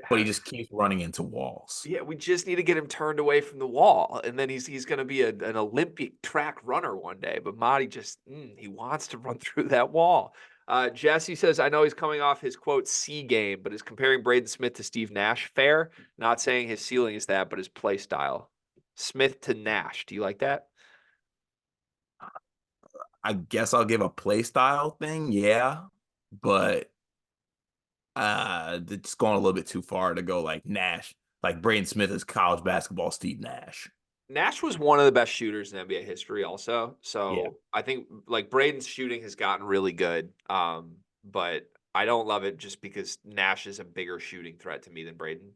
but he Yeah. just keeps running into walls. Yeah, we just need to get him turned away from the wall, and then he's going to be an Olympic track runner one day. But Marty just he wants to run through that wall. Jesse says, I know he's coming off his quote C game, but is comparing Braden Smith to Steve Nash fair? Not saying his ceiling is that, but his play style. Smith to Nash. Do you like that? I guess I'll give a play style thing, yeah, but It's going a little bit too far to go like Nash. Like Braden Smith is college basketball Steve Nash. Nash was one of the best shooters in NBA history also. Yeah. So I think like Braden's shooting has gotten really good. But I don't love it just because Nash is a bigger shooting threat to me than Braden.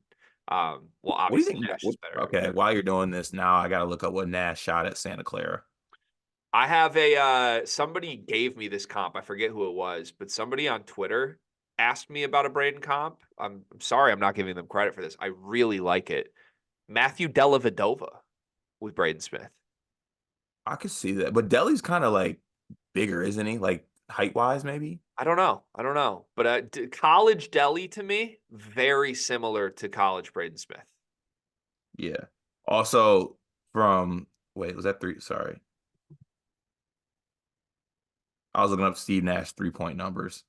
Well, What do you obviously think? Nash is better. Okay, while you're doing this now, I got to look up what Nash shot at Santa Clara. I have a somebody gave me this comp. I forget who it was, but somebody on Twitter asked me about a Braden comp. I'm sorry I'm not giving them credit for this. I really like it. Matthew Dellavedova with Braden Smith. I could see that, but Delhi's kind of like bigger, isn't he? Like height wise, maybe. I don't know. I don't know. But college Delhi to me, very similar to college Braden Smith. Yeah. Also, from wait, was that three? Sorry, I was looking up Steve Nash 3-point numbers.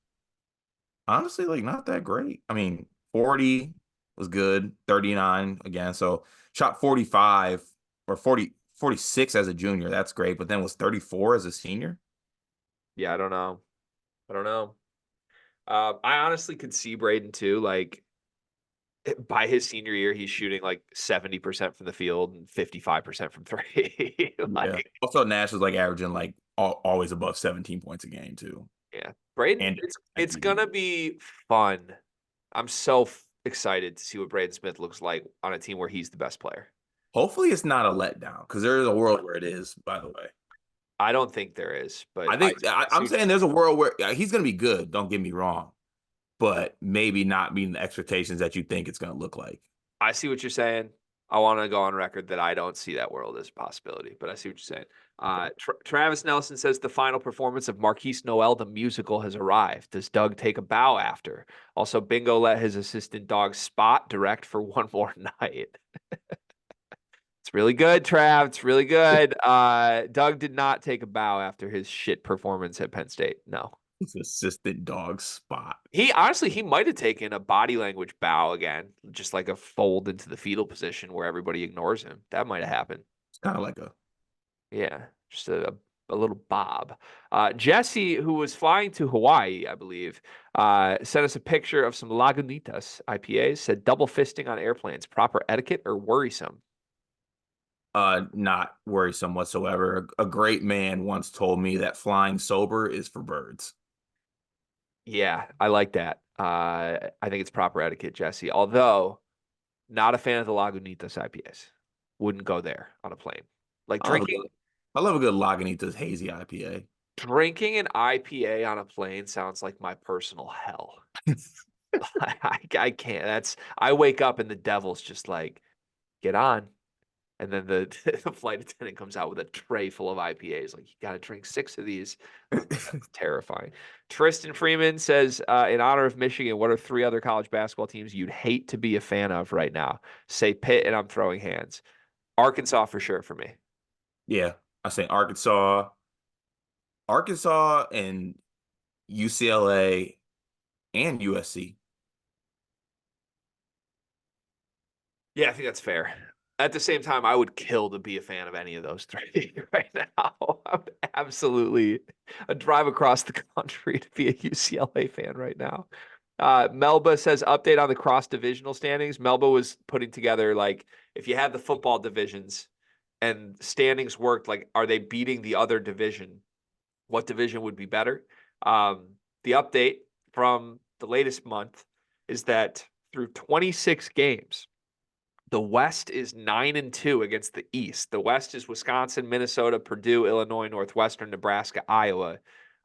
Honestly, like not that great. I mean, 40 was good, 39 again. So shot 45 or 46 as a junior. That's great. But then was 34 as a senior. Yeah, I don't know. I don't know. I honestly could see Braden too. Like by his senior year, he's shooting like 70% from the field and 55% from three. Yeah. Like, Also, Nash was like averaging like always above 17 points a game too. yeah, Braden, And it's gonna be fun. I'm so excited to see what Braden Smith looks like on a team where he's the best player. hopefully it's not a letdown because there is a world where it is, by the way. I don't think there is, but I think see I'm what you're saying there's a world where he's going to be good. Don't get me wrong, but maybe not meeting the expectations that you think it's going to look like. I see what you're saying. I want to go on record that I don't see that world as a possibility, but I see what you're saying. Okay. Travis Nelson says the final performance of Marquise Noel, the musical, has arrived. Does Doug take a bow after? Also, Bingo let his assistant dog Spot direct for one more night. It's really good, Trav. It's really good. Doug did not take a bow after his shit performance at Penn State. No. It's assistant dog Spot. He honestly, he might have taken a body language bow again, just like a fold into the fetal position where everybody ignores him. That might have happened. It's kind of like a Yeah, just a little bob. Jesse, who was flying to Hawaii, I believe, sent us a picture of some Lagunitas IPAs. Said double fisting on airplanes, proper etiquette or worrisome? not worrisome whatsoever. A great man once told me that flying sober is for birds. Yeah, I like that. I think it's proper etiquette, Jesse. Although, not a fan of the Lagunitas IPAs. Wouldn't go there on a plane. Like I love a good, I love a good Lagunitas hazy IPA. drinking an IPA on a plane sounds like my personal hell. I can't. I wake up and the devil's just like, get on. And then the, the flight attendant comes out with a tray full of IPAs. Like, you got to drink 6 of these. It's terrifying. Tristan Freeman says, in honor of Michigan, what are 3 other college basketball teams you'd hate to be a fan of right now? Say Pitt, and I'm throwing hands. Arkansas for sure for me. Yeah, I say Arkansas and UCLA and USC. Yeah, I think that's fair. At the same time, I would kill to be a fan of any of those 3 right now. I would absolutely I'd drive across the country to be a UCLA fan right now. Melba says update on the cross divisional standings. Melba was putting together like if you had the football divisions and standings worked, like are they beating the other division? What division would be better? The update from the latest month is that through 26 games, the West is 9-2 against the East. The West is Wisconsin, Minnesota, Purdue, Illinois, Northwestern, Nebraska, Iowa.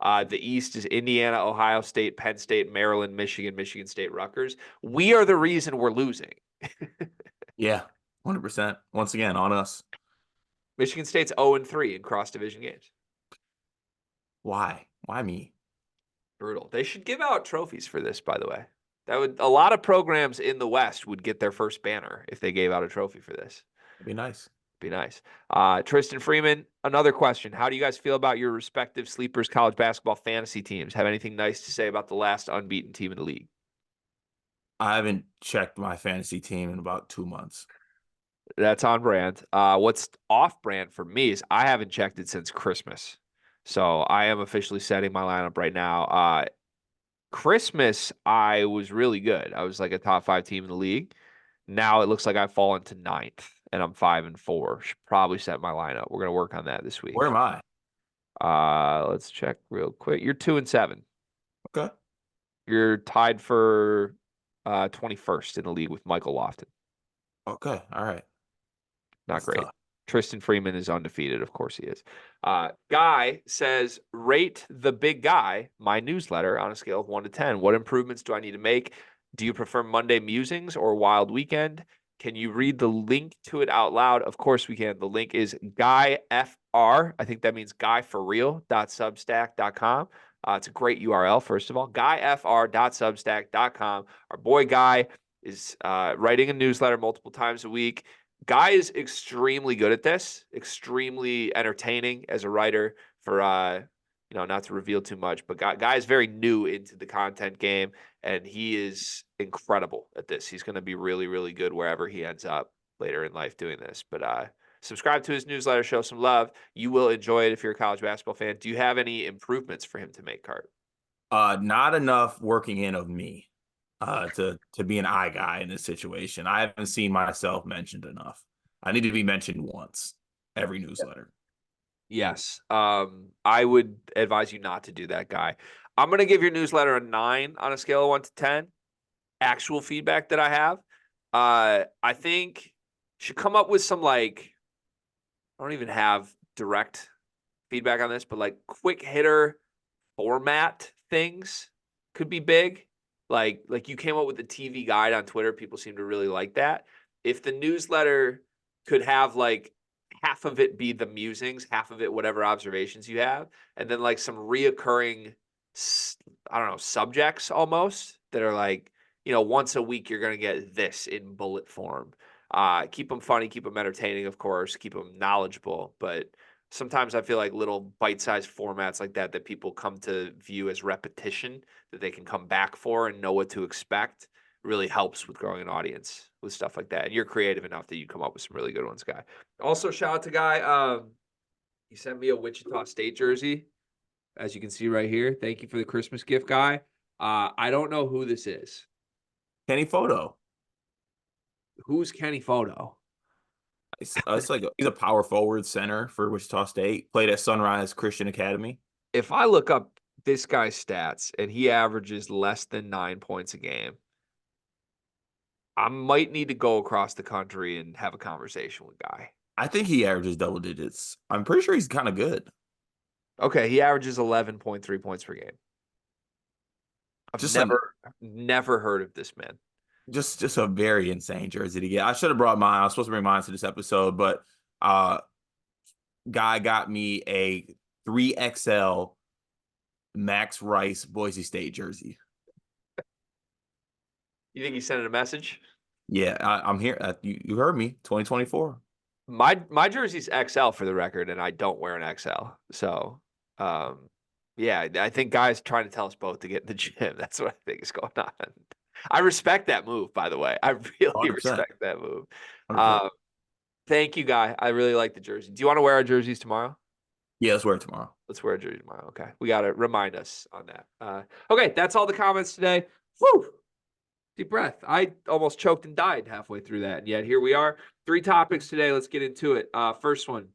The East is Indiana, Ohio State, Penn State, Maryland, Michigan, Michigan State, Rutgers. We are the reason we're losing. Yeah, 100%. Once again, on us. Michigan State's 0-3 in cross division games. Why? Why me? Brutal. They should give out trophies for this, by the way. That would a lot of programs in the West would get their first banner if they gave out a trophy for this. It'd be nice. Be nice. Tristan Freeman, another question. How do you guys feel about your respective sleepers college basketball fantasy teams? Have anything nice to say about the last unbeaten team in the league? I haven't checked my fantasy team in about 2 months. That's on brand. What's off brand for me is I haven't checked it since Christmas. So I am officially setting my lineup right now. Christmas, I was really good. I was like a top 5 team in the league. Now it looks like I've fallen to 9th and I'm 5-4. Should probably set my lineup. We're gonna work on that this Where week. am I? Let's check real quick. You're 2-7. Okay. You're tied for 21st in the league with Michael Lofton. Okay. All right. Not That's great. tough. Tristan Freeman is undefeated. Of course he is. Guy says, rate the big guy, my newsletter, on a scale of 1 to 10. What improvements do I need to make? Do you prefer Monday musings or wild weekend? Can you read the link to it out loud? Of course we can. The link is GuyFR. I think that means guyforreal.substack.com. It's a great URL, first of all. GuyFR.substack.com. Our boy Guy is writing a newsletter multiple times a week. Guy is extremely good at this, extremely entertaining as a writer for, not to reveal too much, but Guy is very new into the content game, and he is incredible at this. He's going to be really, really good wherever he ends up later in life doing this. But subscribe to his newsletter, show some love. You will enjoy it if you're a college basketball fan. Do you have any improvements for him to make, Cart? Not enough working in of me to be an eye guy in this situation. I haven't seen myself mentioned enough. I need to be mentioned once every newsletter. Yes. I would advise you not to do that, Guy. I'm going to give your newsletter a 9 on a scale of 1 to 10. Actual feedback that I have. I think should come up with some, I don't even have direct feedback on this, but quick hitter format things could be big. Like you came up with the TV guide on Twitter. People seem to really like that. If the newsletter could have half of it be the musings, half of it whatever observations you have, and then some reoccurring, I don't know, subjects almost that are once a week you're going to get this in bullet form. Keep them funny, keep them entertaining, of course, keep them knowledgeable, but sometimes I feel like little bite-sized formats like that people come to view as repetition that they can come back for and know what to expect really helps with growing an audience with stuff like that. And you're creative enough that you come up with some really good ones, Guy. Also, shout out to Guy. He sent me a Wichita State jersey, as you can see right here. Thank you for the Christmas gift, Guy. I don't know who this is. Kenny Photo. Who's Kenny Photo? It's like he's a power forward center for Wichita State. Played at Sunrise Christian Academy. If I look up this guy's stats and he averages less than 9 points a game, I might need to go across the country and have a conversation with Guy. I think he averages double digits. I'm pretty sure he's kind of good. Okay, he averages 11.3 points per game. I've Just never heard of this man. Just a very insane jersey to get. I should have brought mine. I was supposed to bring mine to this episode, but Guy got me a 3XL Max Rice Boise State jersey. You think he sent a message? Yeah, I'm here. You heard me. 2024. My jersey's XL for the record, and I don't wear an XL. So, yeah, I think Guy's trying to tell us both to get in the gym. That's what I think is going on. I respect that move, by the way. I really 100%. respect that move. 100%. Thank you, Guy. I really like the jersey. Do you want to wear our jerseys tomorrow? Yeah, let's wear it tomorrow. Let's wear a jersey tomorrow. Okay. We got to remind us on that. Okay, that's all the comments today. Whew. Deep breath. I almost choked and died halfway through that. And yet here we are. 3 topics today. Let's get into it. First one.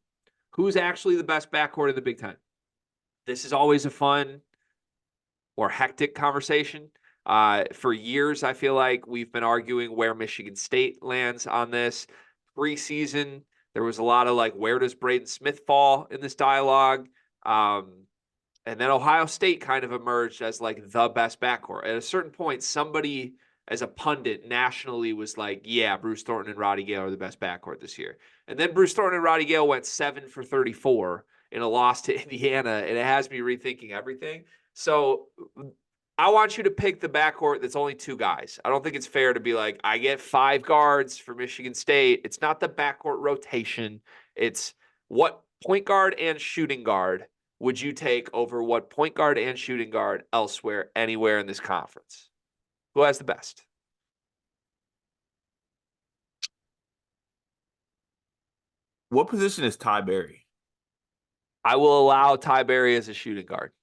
Who's actually the best backcourt in the Big Ten? This is always a fun or hectic conversation. For years, I feel like we've been arguing where Michigan State lands on this. Preseason, there was a lot of where does Braden Smith fall in this dialogue? And then Ohio State kind of emerged as the best backcourt. At a certain point, somebody as a pundit nationally was like, yeah, Bruce Thornton and Roddy Gale are the best backcourt this year. And then Bruce Thornton and Roddy Gale went 7 for 34 in a loss to Indiana, and it has me rethinking everything. So I want you to pick the backcourt that's only 2 guys. I don't think it's fair to be like, I get 5 guards for Michigan State. It's not the backcourt rotation. It's what point guard and shooting guard would you take over what point guard and shooting guard elsewhere, anywhere in this conference? Who has the best? What position is Ty Berry? I will allow Ty Berry as a shooting guard.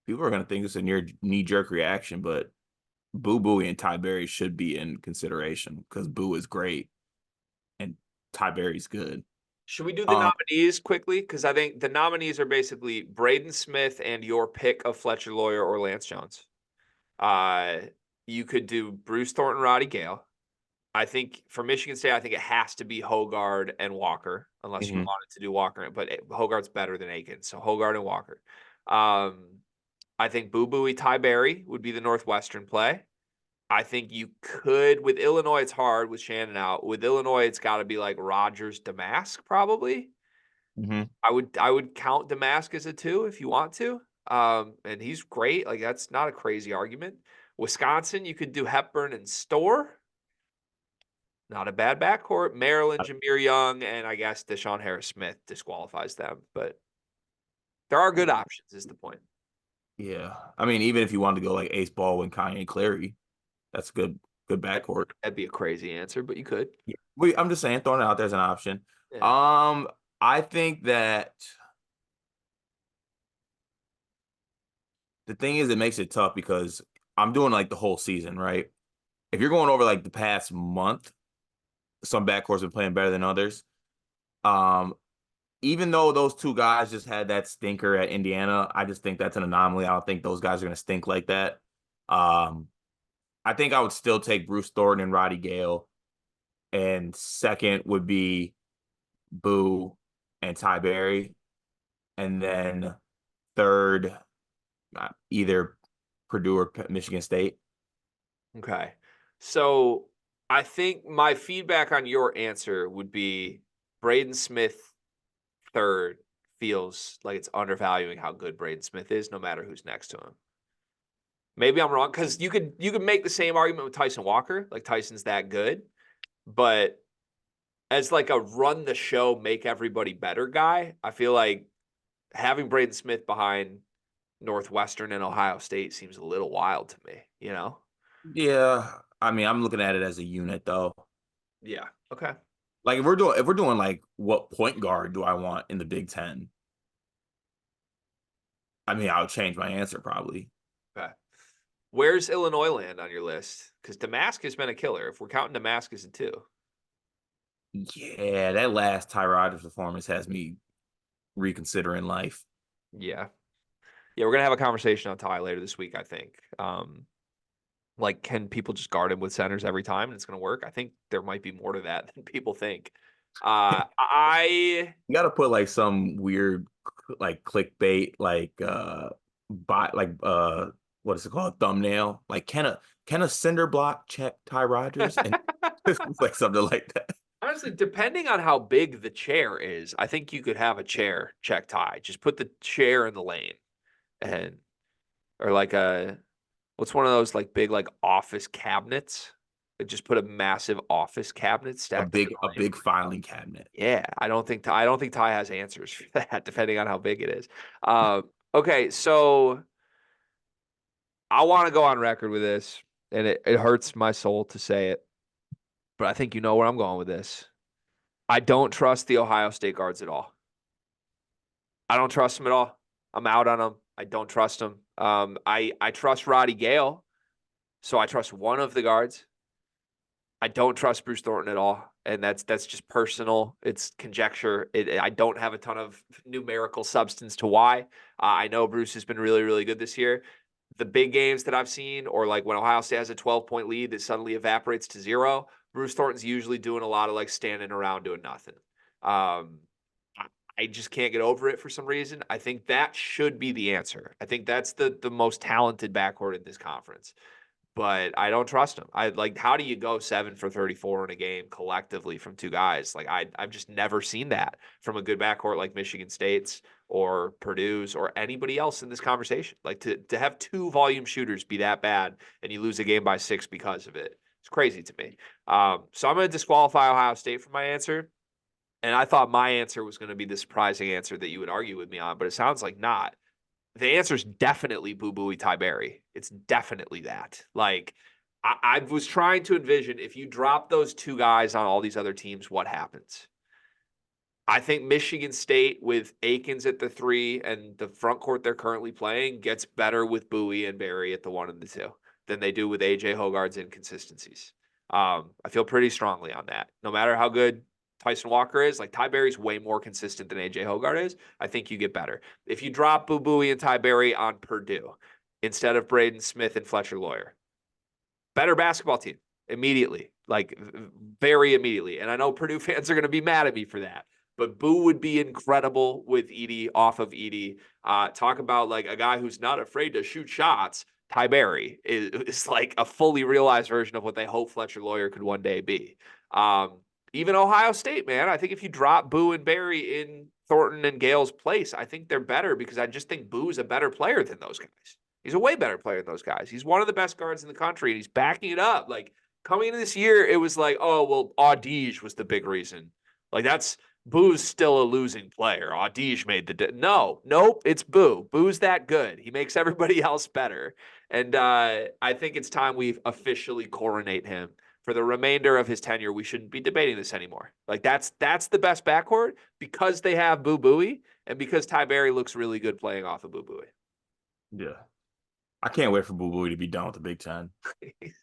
People are gonna think it's a near knee-jerk reaction, but Boo Buie and Ty Berry should be in consideration because Boo is great and Ty Berry's good. Should we do the Um, nominees quickly? Because I think the nominees are basically Braden Smith and your pick of Fletcher Lawyer or Lance Jones. Uh, you could do Bruce Thornton, Roddy Gale. I think for Michigan State, I think it has to be Hogard and Walker, unless you mhm. wanted to do Walker, but Hogard's better than Aiken. So Hogard and Walker. I think Boo Buie, Ty Berry would be the Northwestern play. I think you could with Illinois. It's hard with Shannon out. With Illinois, it's got to be like Rogers, Damask, probably. Mhm. I would count Damask as a 2 if you want to. And he's great. Like that's not a crazy argument. Wisconsin, you could do Hepburn and Store. Not a bad backcourt. Maryland, Jameer Young, and I guess Deshaun Harris Smith disqualifies them. But there are good options, is the point. Yeah, I mean, even if you wanted to go like Ace Baldwin, Kanye Clary, that's good backcourt. That'd be a crazy answer, but you could. Yeah. I'm just saying, throwing it out there as an option. Yeah. I think that the thing is, it makes it tough because I'm doing like the whole season, right? If you're going over like the past month, some backcourts have been playing better than others. Um, Even though those two guys just had that stinker at Indiana, I just think that's an anomaly. I don't think those guys are going to stink like that. Um, I think I would still take Bruce Thornton and Roddy Gale. And second would be Boo and Ty Berry. And then third, either Purdue or Michigan State. Okay. So I think my feedback on your answer would be Braden Smith third feels like it's undervaluing how good Braden Smith is, no matter who's next to him. Maybe I'm wrong because you could make the same argument with Tyson Walker, like Tyson's that good, but as like a run the show, make everybody better guy, I feel like having Braden Smith behind Northwestern and Ohio State seems a little wild to me, you know? Yeah. I mean, I'm looking at it as a unit though. Yeah. Okay. Like if we're doing like what point guard do I want in the Big Ten? I mean, I would change my answer probably. Okay. Where's Illinois land on your list? Because Damascus has been a killer. If we're counting Damascus at 2. Yeah, that last Ty Rodgers performance has me reconsidering life. Yeah. Yeah, we're gonna have a conversation on Ty later this week, I think. Like, can people just guard him with centers every time and it's gonna work? I think there might be more to that than people think. I You got to put like some weird like clickbait what is it called, thumbnail, like can a cinder block check Ty Rodgers, and it's like something like that. honestly, depending on how big the chair is, I think you could have a chair check Ty. Just put the chair in the lane and or like what's one of those like big like office cabinets? Like just put a massive office cabinet a stacked up big in a the lane. big filing cabinet. Yeah, I don't think Ty has answers for that, depending on how big it is. Okay, so I want to go on record with this, and it hurts my soul to say it, but I think you know where I'm going with this. I don't trust the Ohio State guards at all. I don't trust them at all. I'm out on them. I don't trust them. I trust Roddy Gale, so I trust one of the guards. I don't trust Bruce Thornton at all, and that's just personal. It's conjecture. I don't have a ton of numerical substance to why. I know Bruce has been really, really good this year. The big games that I've seen, or like when Ohio State has a 12-point lead that suddenly evaporates to 0, Bruce Thornton's usually doing a lot of like standing around doing nothing. I just can't get over it for some reason. I think that should be the answer. I think that's the most talented backcourt in this conference, but I don't trust him. I like, how do you go 7 for 34 in a game collectively from two guys? Like I've just never seen that from a good backcourt like Michigan State's or Purdue's or anybody else in this conversation. Like to have 2 volume shooters be that bad and you lose a game by 6 because of it. It's crazy to me. So I'm going to disqualify Ohio State for my answer. And I thought my answer was going to be the surprising answer that you would argue with me on, but it sounds like not. The answer is definitely Boo Buie Ty Berry. It's definitely that. Like, I was trying to envision if you drop those 2 guys on all these other teams, what happens? I think Michigan State with Akins at the 3 and the front court they're currently playing gets better with Bowie and Barry at the 1 and the 2 than they do with AJ Hogarth's inconsistencies. I feel pretty strongly on that. No matter how good Tyson Walker is, like Ty Berry's way more consistent than AJ Hogarth is. I think you get better. If you drop Boo Bowie and Ty Berry on Purdue instead of Braden Smith and Fletcher Lawyer, better basketball team immediately, like very immediately. And I know Purdue fans are going to be mad at me for that. But Boo would be incredible with Edey, off of Edey. Talk about like a guy who's not afraid to shoot shots. Ty Berry is like a fully realized version of what they hope Fletcher Lawyer could one day be. Even Ohio State, man, I think if you drop Boo and Berry in Thornton and Gale's place, I think they're better because I just think Boo's a better player than those guys. He's a way better player than those guys. He's one of the best guards in the country, and he's backing it up. Like coming into this year, it was like, oh, well, Audige was the big reason. Like that's Boo's still a losing player. Audige made the nope, it's Boo. Boo's that good. He makes everybody else better. And I think it's time we officially coronate him. For the remainder of his tenure, we shouldn't be debating this anymore. Like that's the best backcourt because they have Boo Buie and because Ty Berry looks really good playing off of Boo Buie. Yeah. I can't wait for Boo Buie to be done with the Big Ten.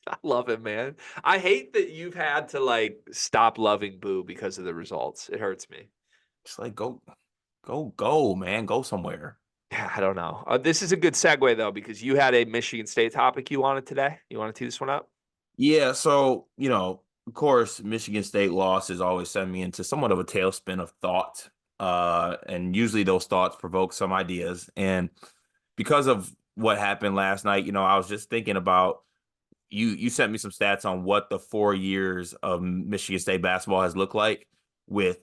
I love him, man. I hate that you've had to like stop loving Boo because of the results. It hurts me. It's like go, man. Go somewhere. Yeah, I don't know. This is a good segue though, because you had a Michigan State topic you wanted today. You want to tee this one up? Yeah, so of course, Michigan State losses always send me into somewhat of a tailspin of thought. And usually those thoughts provoke some ideas. And because of what happened last night, I was just thinking about you sent me some stats on what the 4 years of Michigan State basketball has looked like with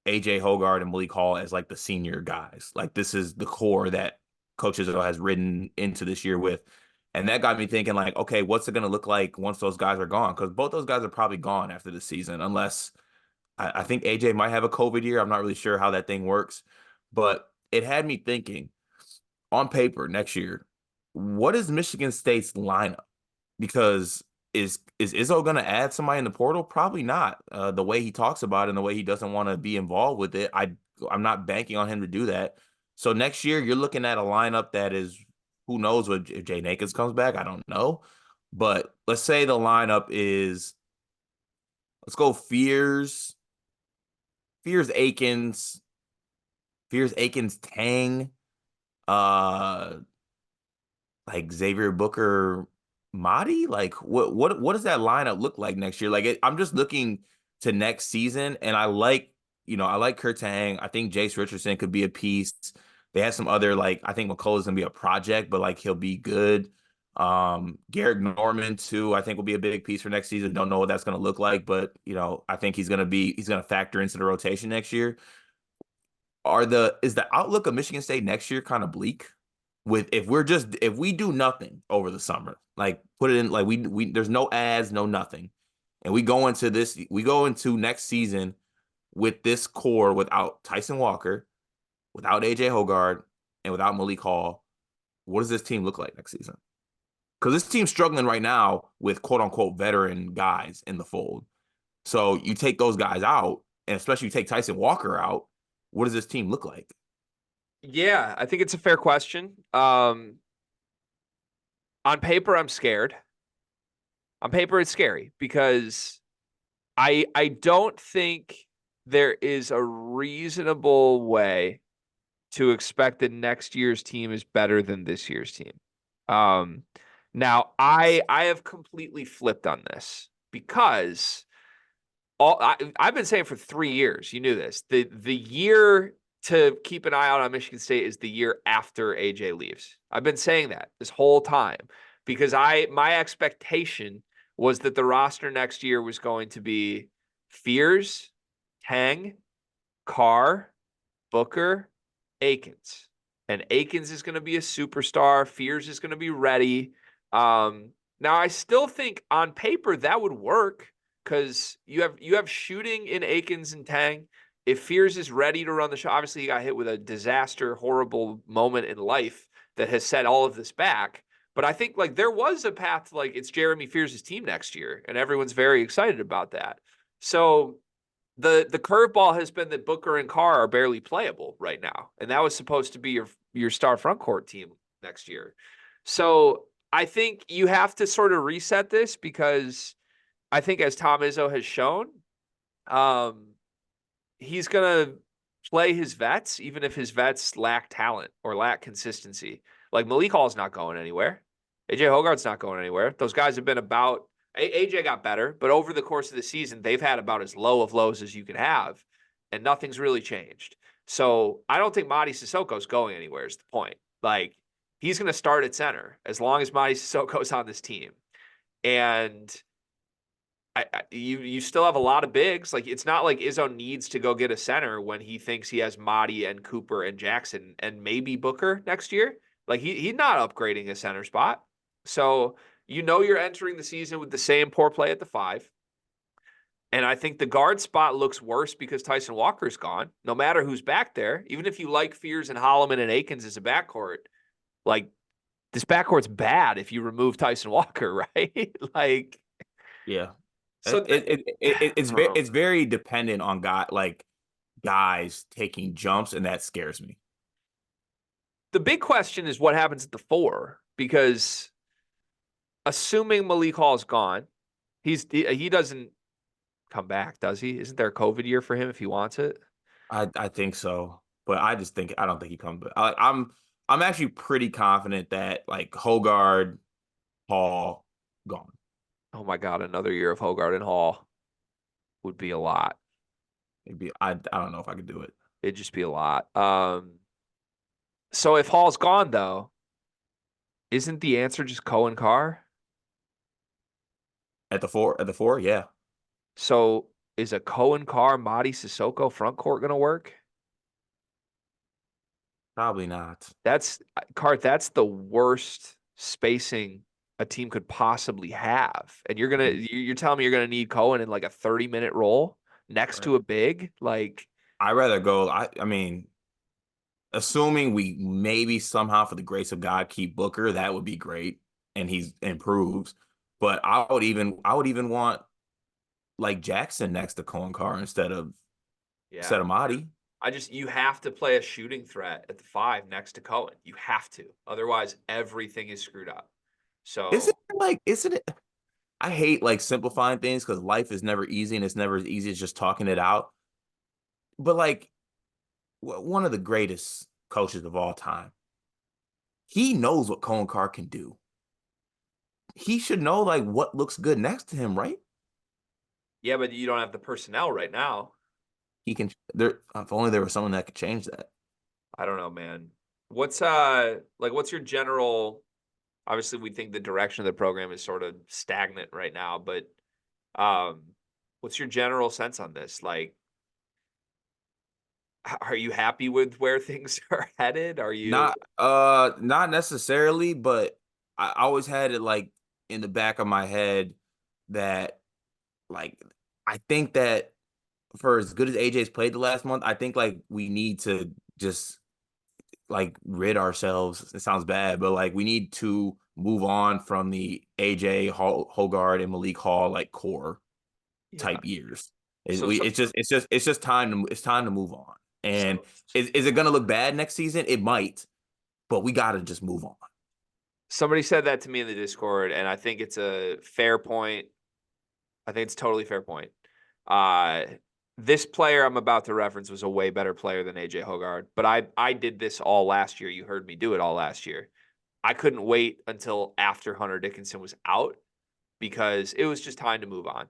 AJ Hogarth and Malik Hall as like the senior guys. Like this is the core that Coach Izzo has ridden into this year with. And that got me thinking like, okay, what's it going to look like once those guys are gone? Because both those guys are probably gone after the season, unless I think AJ might have a COVID year. I'm not really sure how that thing works, but it had me thinking on paper next year, what is Michigan State's lineup? Because is Izzo going to add somebody in the portal? Probably not. The way he talks about it and the way he doesn't want to be involved with it, I'm not banking on him to do that. So next year, you're looking at a lineup that is, who knows if Jay Nakins comes back? I don't know. But let's say the lineup is, let's go Fears, Akins, Tang, like Xavier Booker, Madi. Like what does that lineup look like next year? Like I'm just looking to next season, and I like Kurt Tang. I think Jace Richardson could be a piece. They had some other, like, I think McCullough's gonna be a project, but like he'll be good. Garrett Norman too, I think will be a big piece for next season. Don't know what that's gonna look like, but I think he's gonna factor into the rotation next year. Is the outlook of Michigan State next year kind of bleak? If we do nothing over the summer, like put it in, like we there's no ads, no nothing, and we go into next season with this core without Tyson Walker, without AJ Hogarth, and without Malik Hall, what does this team look like next season? Because this team's struggling right now with quote unquote veteran guys in the fold. So you take those guys out, and especially you take Tyson Walker out, what does this team look like? Yeah, I think it's a fair question. On paper, I'm scared. On paper, it's scary because I don't think there is a reasonable way to expect that next year's team is better than this year's team. Now I have completely flipped on this because I've been saying for 3 years, you knew this, the year to keep an eye out on Michigan State is the year after AJ leaves. I've been saying that this whole time because my expectation was that the roster next year was going to be Fears, Tang, Carr, Booker, Akins. And Akins is going to be a superstar. Fears is going to be ready. Now, I still think on paper that would work because you have shooting in Akins and Tang. If Fears is ready to run the show, obviously he got hit with a disaster, horrible moment in life that has set all of this back. But I think like there was a path to like it's Jeremy Fears' team next year, and everyone's very excited about that. So the curveball has been that Booker and Carr are barely playable right now, and that was supposed to be your star front court team next year. So I think you have to sort of reset this, because I think, as Tom Izzo has shown, he's gonna play his vets, even if his vets lack talent or lack consistency. Like Malik Hall's not going anywhere. AJ Hogarth's not going anywhere. Those guys have been about. AJ got better, but over the course of the season, they've had about as low of lows as you could have, and nothing's really changed. So I don't think Mady Sissoko's going anywhere, is the point. Like, he's going to start at center as long as Mady Sissoko's on this team. And you still have a lot of bigs. Like, it's not like Izzo needs to go get a center when he thinks he has Mady and Cooper and Jackson and maybe Booker next year. Like, he's not upgrading a center spot. So you're entering the season with the same poor play at the 5. And I think the guard spot looks worse because Tyson Walker's gone, no matter who's back there. Even if you like Fears and Holloman and Akins as a backcourt, like, this backcourt's bad if you remove Tyson Walker, right? Like, Yeah. so It's very dependent on guys taking jumps, and that scares me. the big question is what happens at the 4, because assuming Malik Hall's gone, he doesn't come back, does he? Isn't there a COVID year for him if he wants it? I think so, but I don't think he comes back. I'm actually pretty confident that like Hogard, Hall, gone. Oh my God, another year of Hogarth and Hall would be a lot. Maybe I don't know if I could do it. It'd just be a lot. So if Hall's gone, though, isn't the answer just Cohen Carr? At the 4, yeah. So is a Cohen Carr, Mady Sissoko front court going to work? Probably not. That's the worst spacing a team could possibly have. And you're telling me you're gonna need Cohen in like a 30-minute role next to a big? Like, I'd rather go. I mean, assuming we maybe somehow, for the grace of God, keep Booker, that would be great, and he improves. But I would even want like Jackson next to Cohen Carr instead of Mady. You have to play a shooting threat at the 5 next to Cohen. You have to. Otherwise, everything is screwed up. So Isn't it? I hate like simplifying things because life is never easy, and it's never as easy as just talking it out. But like, one of the greatest coaches of all time, he knows what Cohen Carr can do. He should know like what looks good next to him, right? yeah, but you don't have the personnel right now. He can. There, if only there was someone that could change that. I don't know, man. What's your general? Obviously, we think the direction of the program is sort of stagnant right now, but what's your general sense on this? Like, are you happy with where things are headed? Are you not necessarily, but I always had it like in the back of my head that like I think that for as good as AJ's played the last month, I think like we need to just like rid ourselves. It sounds bad, but like we need to move on from the AJ Hogard and Malik Hall like core type years. It's just time to move on. And is it going to look bad next season? It might, but we got to just move on. Somebody said that to me in the Discord, and I think it's a fair point. I think it's a totally fair point. This player I'm about to reference was a way better player than AJ Hogard, but I did this all last year. You heard me do it all last year. I couldn't wait until after Hunter Dickinson was out because it was just time to move on.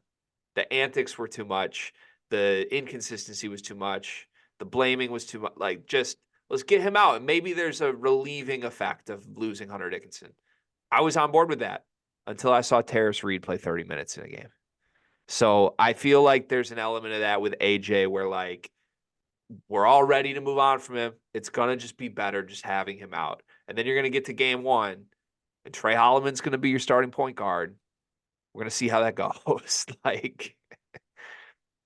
The antics were too much. The inconsistency was too much. The blaming was too much. Like, just let's get him out. And maybe there's a relieving effect of losing Hunter Dickinson. I was on board with that until I saw Terrace Reed play 30 minutes in a game. So I feel like there's an element of that with AJ where, like, we're all ready to move on from him. It's going to just be better just having him out. And then you're going to get to game 1, and Trey Holloman's going to be your starting point guard. We're going to see how that goes. Like,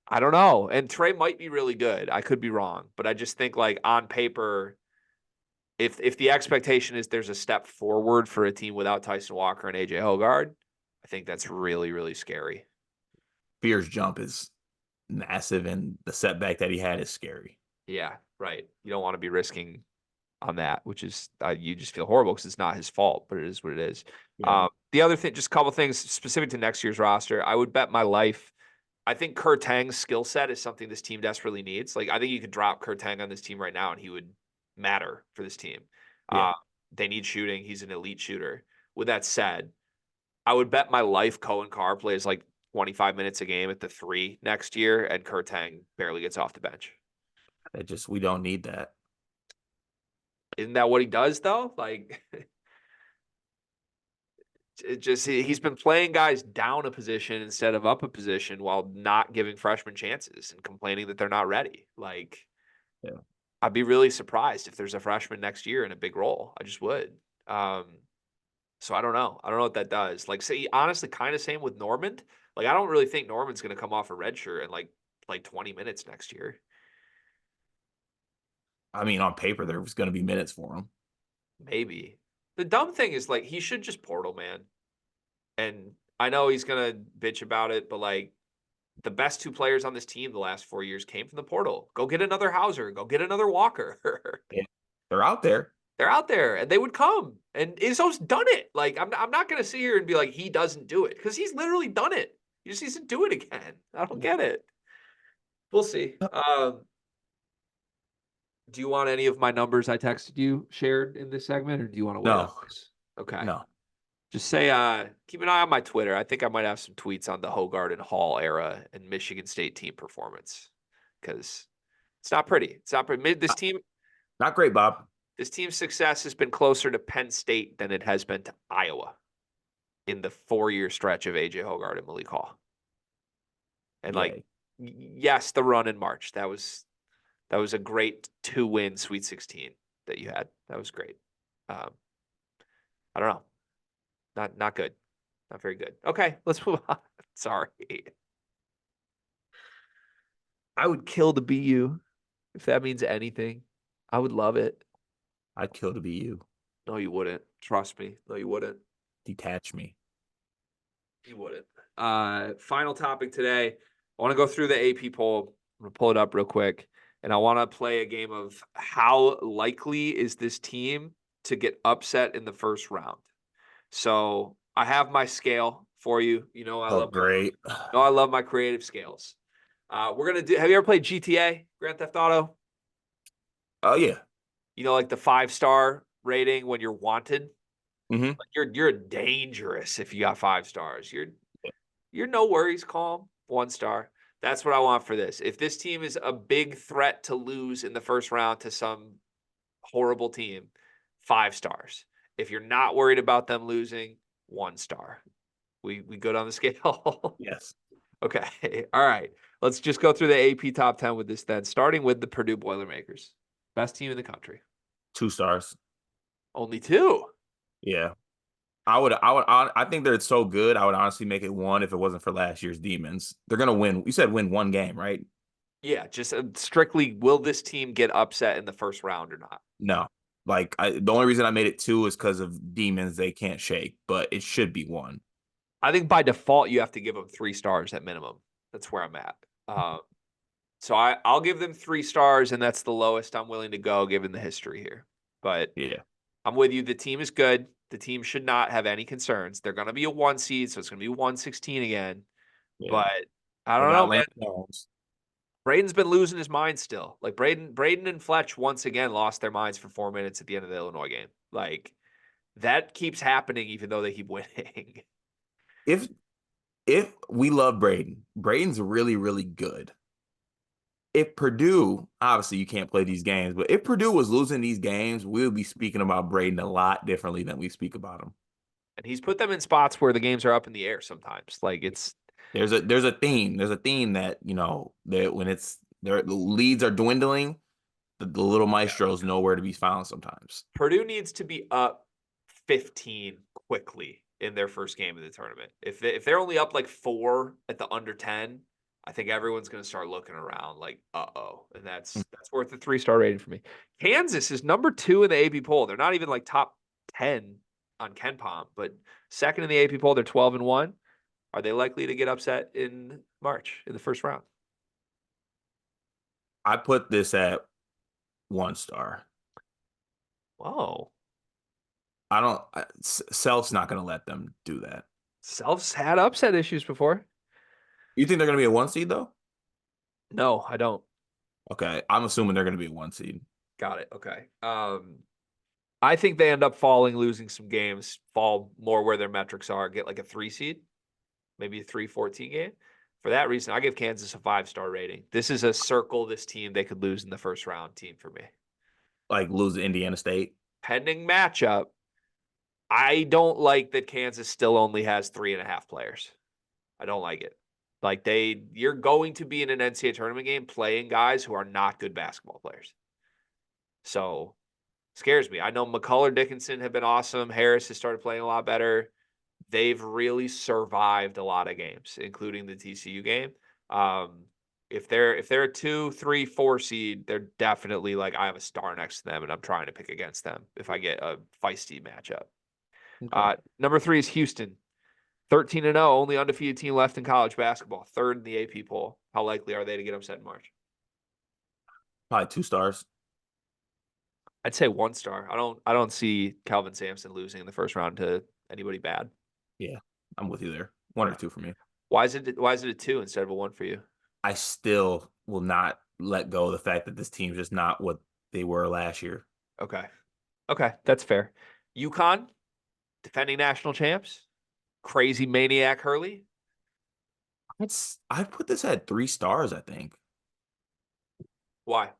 I don't know. And Trey might be really good. I could be wrong. But I just think, like, on paper, if the expectation is there's a step forward for a team without Tyson Walker and AJ Hogard, I think that's really, really scary. Fear's jump is massive, and the setback that he had is scary. Yeah, right. You don't want to be risking on that, which is you just feel horrible because it's not his fault, but it is what it is. Yeah. The other thing, just a couple things specific to next year's roster. I would bet my life. I think Kurtang's skill set is something this team desperately needs. Like, I think you could drop Kurtang on this team right now and he would matter for this team. Yeah. They need shooting. He's an elite shooter. With that said, I would bet my life Cohen Carr plays like 25 minutes a game at the 3 next year, and Kurtang barely gets off the bench. We don't need that. Isn't that what he does though? Like, he's been playing guys down a position instead of up a position while not giving freshmen chances and complaining that they're not ready. Like, Yeah. I'd be really surprised if there's a freshman next year in a big role. I just would. So I don't know. I don't know what that does. Like, say, honestly, kind of same with Normand. Like, I don't really think Normand's going to come off a red shirt and like play 20 minutes next year. I mean, on paper, there's going to be minutes for him. Maybe. The dumb thing is, like, he should just portal, man. And I know he's going to bitch about it, but like, the best 2 players on this team the last 4 years came from the portal. Go get another Hauser. Go get another Walker. Yeah. They're out there. They're out there, and they would come. And Izzo's done it. Like, I'm not going to sit here and be like, he doesn't do it, because he's literally done it. He just needs to do it again. I don't get it. We'll see. Do you want any of my numbers I texted you shared in this segment, or do you want to wait on this? Okay. No. Just say, keep an eye on my Twitter. I think I might have some tweets on the Hogarth and Hall era and Michigan State team performance, because it's not pretty. It's not pretty. This team, Not great, Bob. this team's success has been closer to Penn State than it has been to Iowa in the 4-year stretch of AJ Hogarth and Malik Hall. And like, yes, the run in March, that was a great 2-win Sweet 16 that you had. That was great. I don't know. Not good. Not very good. Okay, let's move on. Sorry. I would kill to be you if that means anything. I would love it. I'd kill to be you. No, you wouldn't. Trust me. No, you wouldn't. Detach me. You wouldn't. Final topic today. I want to go through the AP poll. I'm going to pull it up real quick. And I want to play a game of how likely is this team to get upset in the first round. So I have my scale for you. You know, I love my creative scales. We're going to do, have you ever played GTA, Grand Theft Auto? Oh, yeah. You know, like the 5-star rating when you're wanted. Mm-hmm. Like you're dangerous if you got 5 stars. You're no worries, calm, 1 star. That's what I want for this. If this team is a big threat to lose in the first round to some horrible team, 5 stars. If you're not worried about them losing, 1 star. We good on the scale? Yes. Okay. All right. Let's just go through the AP top 10 with this then, starting with the Purdue Boilermakers. Best team in the country. 2 stars. Only 2. Yeah. I think they're so good. I would honestly make it 1 if it wasn't for last year's Demons. They're going to win. You said win 1 game, right? Yeah. Just strictly, will this team get upset in the first round or not? No. Like, the only reason I made it 2 is because of Demons. They can't shake, but it should be 1. I think by default, you have to give them 3 stars at minimum. That's where I'm at. So I'll give them 3 stars, and that's the lowest I'm willing to go given the history here. But yeah, I'm with you. The team is good. The team should not have any concerns. They're going to be a 1 seed, so it's going to be 116 again. Yeah. But I don't know, man. Braden's been losing his mind still. Like Braden and Fletch once again lost their minds for 4 minutes at the end of the Illinois game. Like, that keeps happening even though they keep winning. If we love Braden's really, really good. If Purdue, obviously you can't play these games, but if Purdue was losing these games, we would be speaking about Braden a lot differently than we speak about him. And he's put them in spots where the games are up in the air sometimes. Like, there's a theme. There's a theme that, you know, that when the leads are dwindling, the little maestros know where to be found sometimes. Purdue needs to be up 15 quickly in their first game of the tournament. If they're only up like 4 at the under 10, I think everyone's going to start looking around like, uh-oh. And that's worth a 3-star rating for me. Kansas is number 2 in the AP poll. They're not even like top 10 on KenPom, but second in the AP poll. They're 12-1. Are they likely to get upset in March in the first round? I put this at 1 star. Whoa. I don't. Self's not going to let them do that. Self's had upset issues before. You think they're going to be a 1 seed though? No, I don't. Okay, I'm assuming they're going to be a 1 seed. Got it. Okay. I think they end up falling, losing some games, fall more where their metrics are, get like a 3 seed, maybe a 3-14 game. For that reason, I give Kansas a 5-star rating. This is a circle this team they could lose in the first round team for me. Like lose to Indiana State. Pending matchup, I don't like that Kansas still only has 3.5 players. I don't like it. Like you're going to be in an NCAA tournament game playing guys who are not good basketball players. So scares me. I know McCullough Dickinson have been awesome. Harris has started playing a lot better. They've really survived a lot of games, including the TCU game. If they're a 2, 3, 4 seed, they're definitely like I have a star next to them, and I'm trying to pick against them if I get a feisty matchup. Okay. Number 3 is Houston. 13-0, only undefeated team left in college basketball. Third in the AP poll. How likely are they to get upset in March? Probably 2 stars. I'd say 1 star. I don't see Calvin Sampson losing in the first round to anybody bad. Yeah, I'm with you there. 1 or 2 for me. Why is it a 2 instead of a 1 for you? I still will not let go of the fact that this team's just not what they were last year. Okay. Okay, that's fair. UConn, defending national champs. Crazy maniac Hurley. I put this at 3 stars, I think. Why?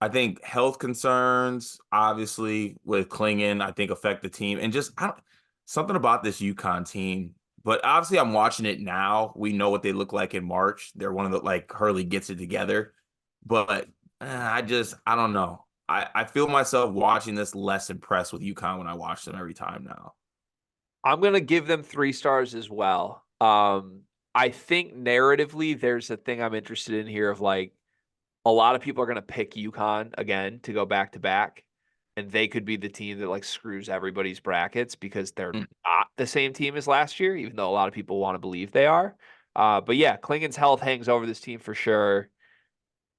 I think health concerns, obviously, with Klingon, I think affect the team. And just something about this UConn team. But obviously, I'm watching it now. We know what they look like in March. They're one of the, like, Hurley gets it together. But I don't know. I feel myself watching this less impressed with UConn when I watch them every time now. I'm gonna give them 3 stars as well. I think narratively, there's a thing I'm interested in here of like a lot of people are going to pick UConn again to go back to back, and they could be the team that like screws everybody's brackets because they're Mm. not the same team as last year, even though a lot of people want to believe they are. But yeah, Klingon's health hangs over this team for sure.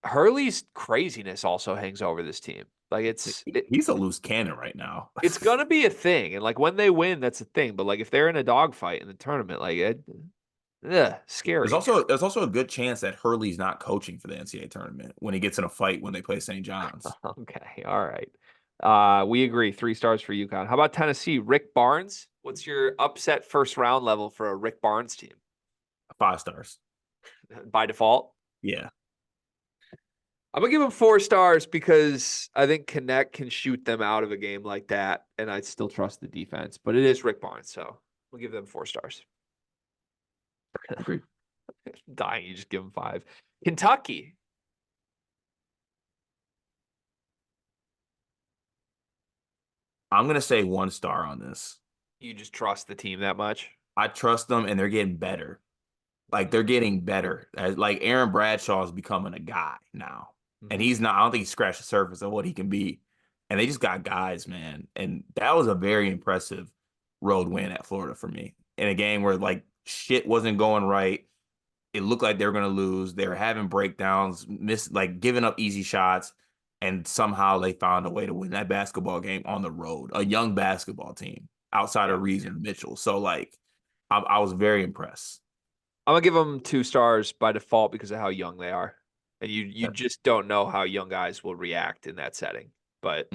Hurley's craziness also hangs over this team. Like He's a loose cannon right now. it's gonna be a thing, and like when they win, that's a thing. But like if they're in a dogfight in the tournament, like There's scary. also a good chance that Hurley's not coaching for the NCAA tournament when he gets in a fight when they play St. John's. Okay, all right. We agree. 3 stars for UConn. How about Tennessee? Rick Barnes. What's your upset first round level for a Rick Barnes team? 5 stars. By default, Yeah. I'm gonna give him 4 stars because I think Connect can shoot them out of a game like that, and I still trust the defense. But it is Rick Barnes, so we'll give them 4 stars. Agreed. Dying, you just give them 5. Kentucky. I'm gonna say 1 star on this. You just trust the team that much? I trust them and they're getting better. Like they're getting better. Like Aaron Bradshaw is becoming a guy now. And he's not, I don't think he scratched the surface of what he can be. And they just got guys, man. And that was a very impressive road win at Florida for me. In a game where like shit wasn't going right. It looked like they were gonna lose. They were having breakdowns, like giving up easy shots, and somehow they found a way to win that basketball game on the road. A young basketball team outside of Reeves and Mitchell. So like, I was very impressed. I'm gonna give them 2 stars by default because of how young they are, and you just don't know how young guys will react in that setting. But,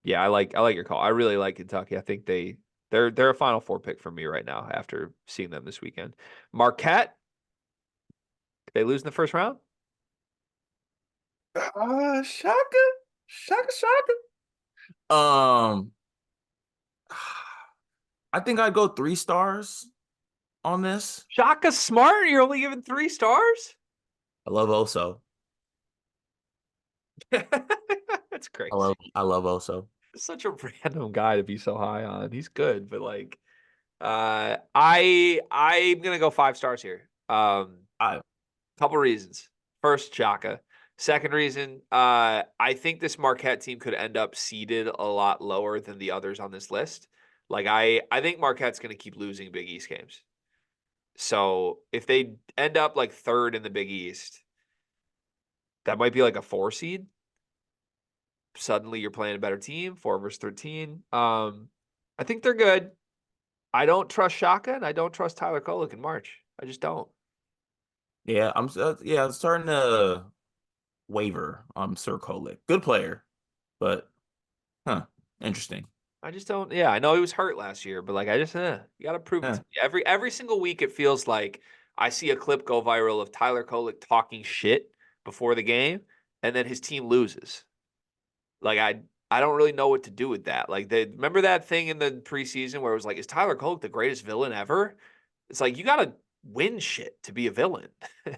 yeah, I like your call. I really like Kentucky. I think they're a Final Four pick for me right now after seeing them this weekend. Marquette, did they lose in the first round? Shaka, shaka. Um, I think I'd go 3 stars on this. Shaka Smart, you're only giving 3 stars? I love Oso. That's crazy. I love Oso. Such a random guy to be so high on. He's good, but like, I'm gonna go 5 stars here. I Couple reasons. First, Chaka. Second reason, I think this Marquette team could end up seeded a lot lower than the others on this list. Like I think Marquette's going to keep losing Big East games. So if they end up like third in the Big East, That might be like a 4 seed. Suddenly you're playing a better team, 4 versus 13. I think they're good. I don't trust Shaka, and I don't trust Tyler Kolek in March. I just don't. Yeah, I'm starting to waver on Sir Kolek. Good player, but interesting. I just don't. Yeah, I know he was hurt last year, but like I just you got to prove it Huh. to me. Every single week it feels like I see a clip go viral of Tyler Kolek talking shit before the game, and then his team loses. Like I don't really know what to do with that. Like they remember that thing in the preseason where it was like, is Tyler Kolek the greatest villain ever? It's like you got to win shit to be a villain,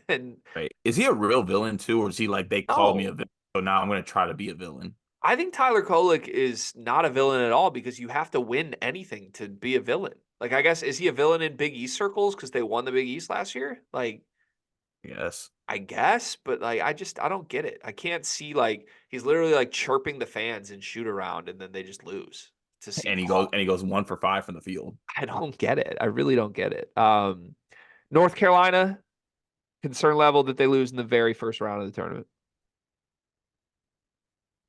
and Right. Is he a real villain too, or is he like they called me no. a villain, so now I'm gonna try to be a villain? I think Tyler Kolek is not a villain at all because you have to win anything to be a villain. Like, I guess, is he a villain in Big East circles because they won the Big East last year? Like, Yes. I guess, but like, I don't get it. I can't see like he's literally like chirping the fans and shoot around and then they just lose to see. And he goes 1 for 5 from the field. I don't get it. I really don't get it. North Carolina, concern level that they lose in the very first round of the tournament.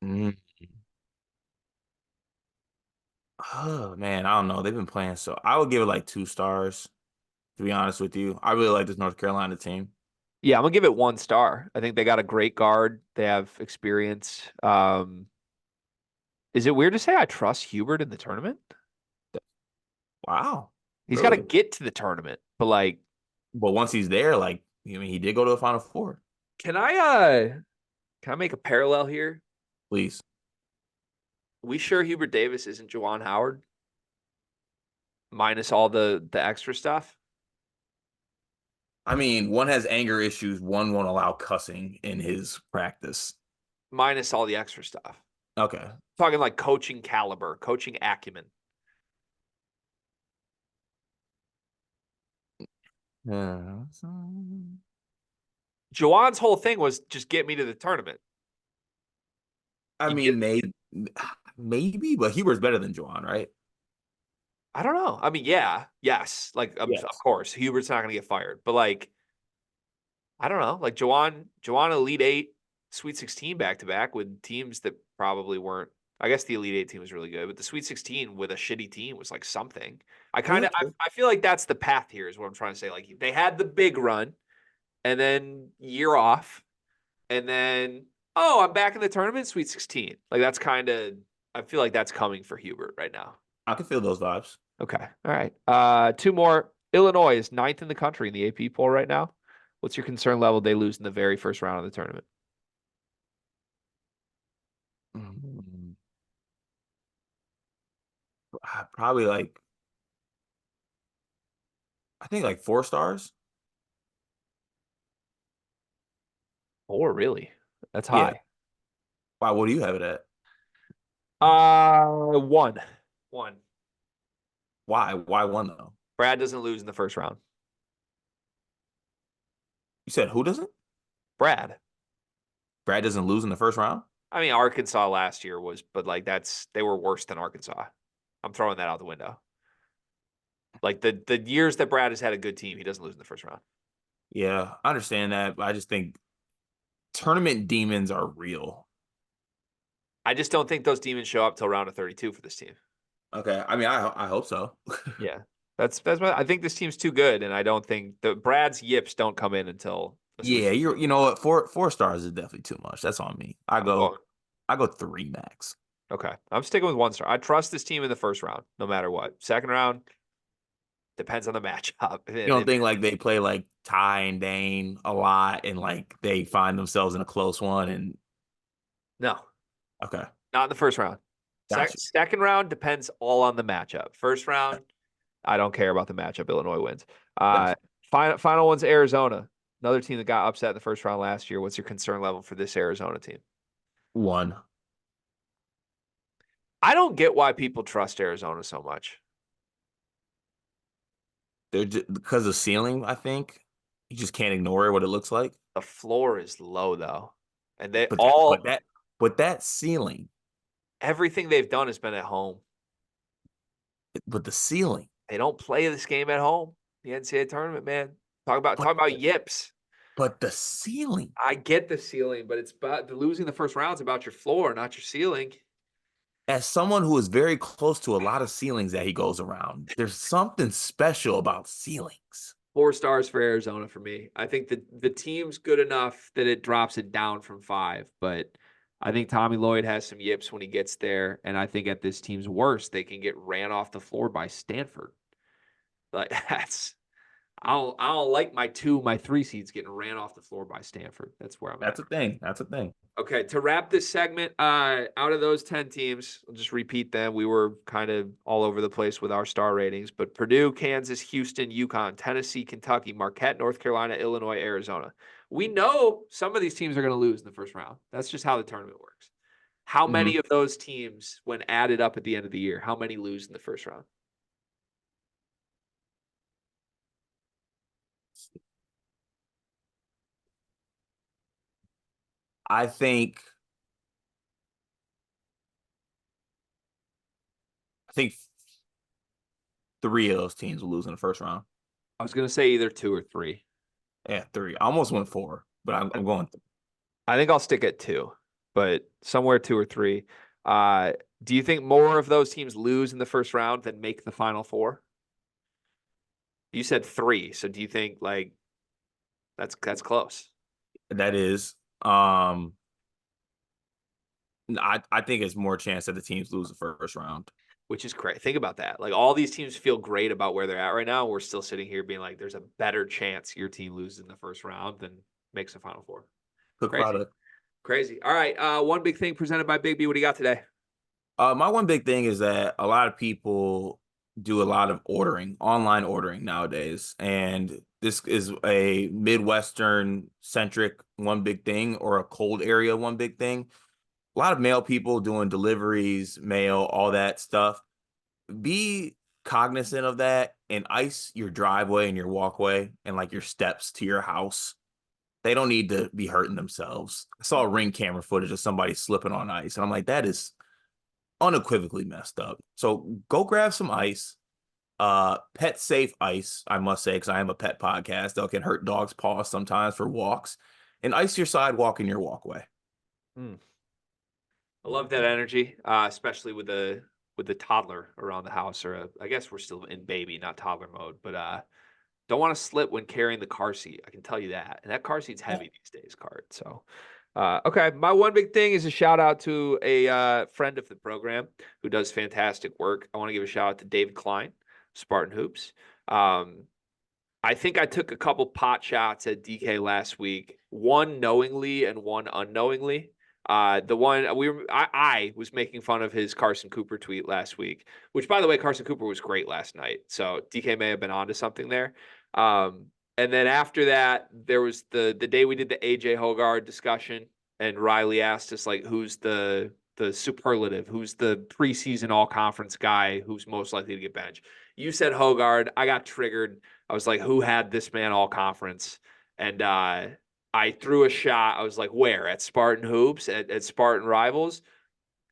Mm. Oh man, I don't know. They've been playing so I would give it like 2 stars, to be honest with you. I really like this North Carolina team. Yeah, I'm gonna give it 1 star. I think they got a great guard. They have experience. Is it weird to say I trust Hubert in the tournament? Wow. He's got to Really? get to the tournament, but like, But once he's there, like I mean he did go to the Final Four. can I can I make a parallel here? Please. We sure Hubert Davis isn't Juwan Howard minus all the extra stuff, I mean, one has anger issues, one won't allow cussing in his practice. minus all the extra stuff. Okay. Talking like coaching caliber, coaching acumen. Yeah. Juwan's whole thing was just get me to the tournament. I He did. mean, maybe, but Hubert's better than Juwan, right? I don't know. I mean, yeah, yes, like of Yes. course, Hubert's not going to get fired, but like I don't know, like Juwan Elite Eight, Sweet 16 back to back with teams that probably weren't. I guess the Elite Eight team was really good, but the Sweet 16 with a shitty team was like something. Yeah, I feel like that's the path here, is what I'm trying to say. Like they had the big run, and then year off, and then oh, I'm back in the tournament, Sweet 16. Like that's kind of. I feel like that's coming for Hubert right now. I can feel those vibes. Okay, all right. Two more. Illinois is ninth in the country in the AP poll right now. What's your concern level they lose in the very first round of the tournament? Mm, Probably like I think like 4 stars. 4, really? That's Yeah. high. Why? What do you have it at? 1. 1. Why? Why one though? Brad doesn't lose in the first round. You said who doesn't? Brad. Brad doesn't lose in the first round? I mean, Arkansas last year was, but like they were worse than Arkansas. I'm throwing that out the window. Like the years that Brad has had a good team, he doesn't lose in the first round. Yeah, I understand that, but I just think tournament demons are real. I just don't think those demons show up till round of 32 for this team. Okay, I mean, I hope so. Yeah. That's my, I think this team's too good, and I don't think the Brad's yips don't come in until the Sweet Yeah, 16. you know what? Four stars is definitely too much. That's on me. I'm going. I go 3 max. Okay. I'm sticking with 1 star. I trust this team in the first round, no matter what. Second round depends on the matchup. You don't think like they play like Ty and Dane a lot and like they find themselves in a close one and No, okay. not in the first round. Gotcha. Second round depends all on the matchup. First round, I don't care about the matchup. Illinois wins. Gotcha. Final one's Arizona. Another team that got upset in the first round last year. What's your concern level for this Arizona team? 1. I don't get why people trust Arizona so much. They're just, because of ceiling, I think. You just can't ignore what it looks like. The floor is low though, and they But that, all but that ceiling, everything they've done has been at home. but the ceiling. They don't play this game at home. The NCAA tournament, man. Talk But about yips. But the ceiling. I get the ceiling, but it's about losing the first round is about your floor, not your ceiling. As someone who is very close to a lot of ceilings that he goes around, there's something special about ceilings. 4 stars for Arizona for me. I think the team's good enough that it drops it down from 5, but I think Tommy Lloyd has some yips when he gets there, and I think at this team's worst, they can get ran off the floor by Stanford. Like that's I don't like my 3 seeds getting ran off the floor by Stanford. That's where I'm at. That's a thing. That's a thing. Okay, to wrap this segment, out of those 10 teams, I'll just repeat them. We were kind of all over the place with our star ratings, but Purdue, Kansas, Houston, UConn, Tennessee, Kentucky, Marquette, North Carolina, Illinois, Arizona. We know some of these teams are going to lose in the first round. That's just how the tournament works. How many of those teams, when added up at the end of the year, how many lose in the first round? I think I think 3 of those teams will lose in the first round. I was going to say either 2 or 3. Yeah, 3. I almost went 4, but I'm going. I think I'll stick at 2, but somewhere 2 or 3. Do you think more of those teams lose in the first round than make the Final Four? You said 3, so do you think like that's close? That is. I think it's more chance that the teams lose the first round. Which is great. Think about that. Like all these teams feel great about where they're at right now. We're still sitting here being like, there's a better chance your team loses in the first round than makes the Final Four. Good Crazy. product. Crazy. All right. One big thing presented by Big B. What do you got today? My one big thing is that a lot of people do a lot of online ordering nowadays, and this is a Midwestern centric one big thing, or a cold area one big thing. A lot of male people doing deliveries, mail, all that stuff. Be cognizant of that and ice your driveway and your walkway and like your steps to your house. They don't need to be hurting themselves. I saw ring camera footage of somebody slipping on ice, and I'm like, that is unequivocally messed up. So go grab some ice, pet safe ice, I must say, because I am a pet podcast that can hurt dogs' paws sometimes for walks, and ice your sidewalk and your walkway. I love that energy, especially with the toddler around the house, or I guess we're still in baby, not toddler mode, but don't want to slip when carrying the car seat. I can tell you that. And that car seat's heavy these days, Cart. So, okay. My one big thing is a shout out to a friend of the program who does fantastic work. I want to give a shout out to David Klein, Spartan Hoops. I think I took a couple pot shots at DK last week, one knowingly and one unknowingly. The one I was making fun of his Carson Cooper tweet last week, which by the way, Carson Cooper was great last night. So DK may have been onto something there. And then after that, there was the day we did the AJ Hogard discussion, and Riley asked us like, who's the superlative, who's the preseason all conference guy who's most likely to get benched. You said Hogard. I got triggered. I was like, who had this man all conference? And I threw a shot. I was like, where? At Spartan Hoops, at Spartan Rivals?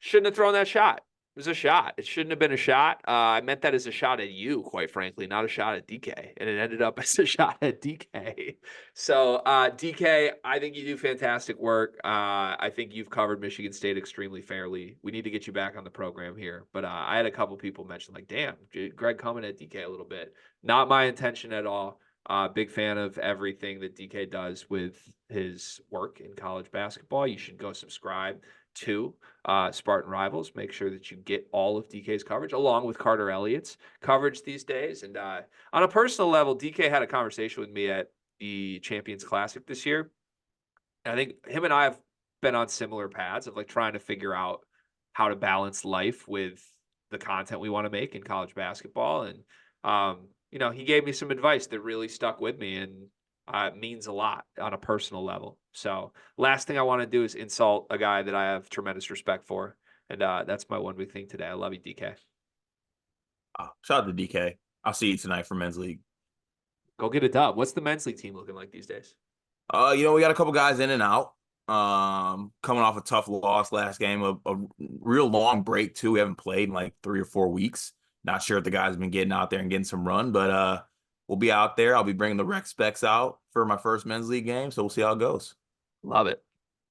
Shouldn't have thrown that shot. It was a shot. It shouldn't have been a shot. I meant that as a shot at you, quite frankly, not a shot at DK. And it ended up as a shot at DK. So, DK, I think you do fantastic work. I think you've covered Michigan State extremely fairly. We need to get you back on the program here. But I had a couple people mention, like, damn, Greg coming at DK a little bit. Not my intention at all. Big fan of everything that DK does with his work in college basketball. You should go subscribe to Spartan Rivals. Make sure that you get all of DK's coverage along with Carter Elliott's coverage these days. And on a personal level, DK had a conversation with me at the Champions Classic this year. And I think him and I have been on similar paths of like trying to figure out how to balance life with the content we want to make in college basketball. And, he gave me some advice that really stuck with me and means a lot on a personal level. So last thing I want to do is insult a guy that I have tremendous respect for. And that's my one big thing today. I love you, DK. Shout out to DK. I'll see you tonight for men's league. Go get a dub. What's the men's league team looking like these days? We got a couple guys in and out. Coming off a tough loss last game, a real long break too. We haven't played in like 3 or 4 weeks. Not sure if the guys have been getting out there and getting some run, but we'll be out there. I'll be bringing the rec specs out for my first men's league game. So we'll see how it goes. Love it.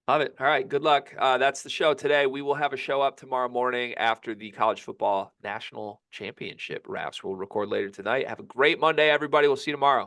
Love it. All right. Good luck. That's the show today. We will have a show up tomorrow morning after the college football national championship wraps. We'll record later tonight. Have a great Monday, everybody. We'll see you tomorrow.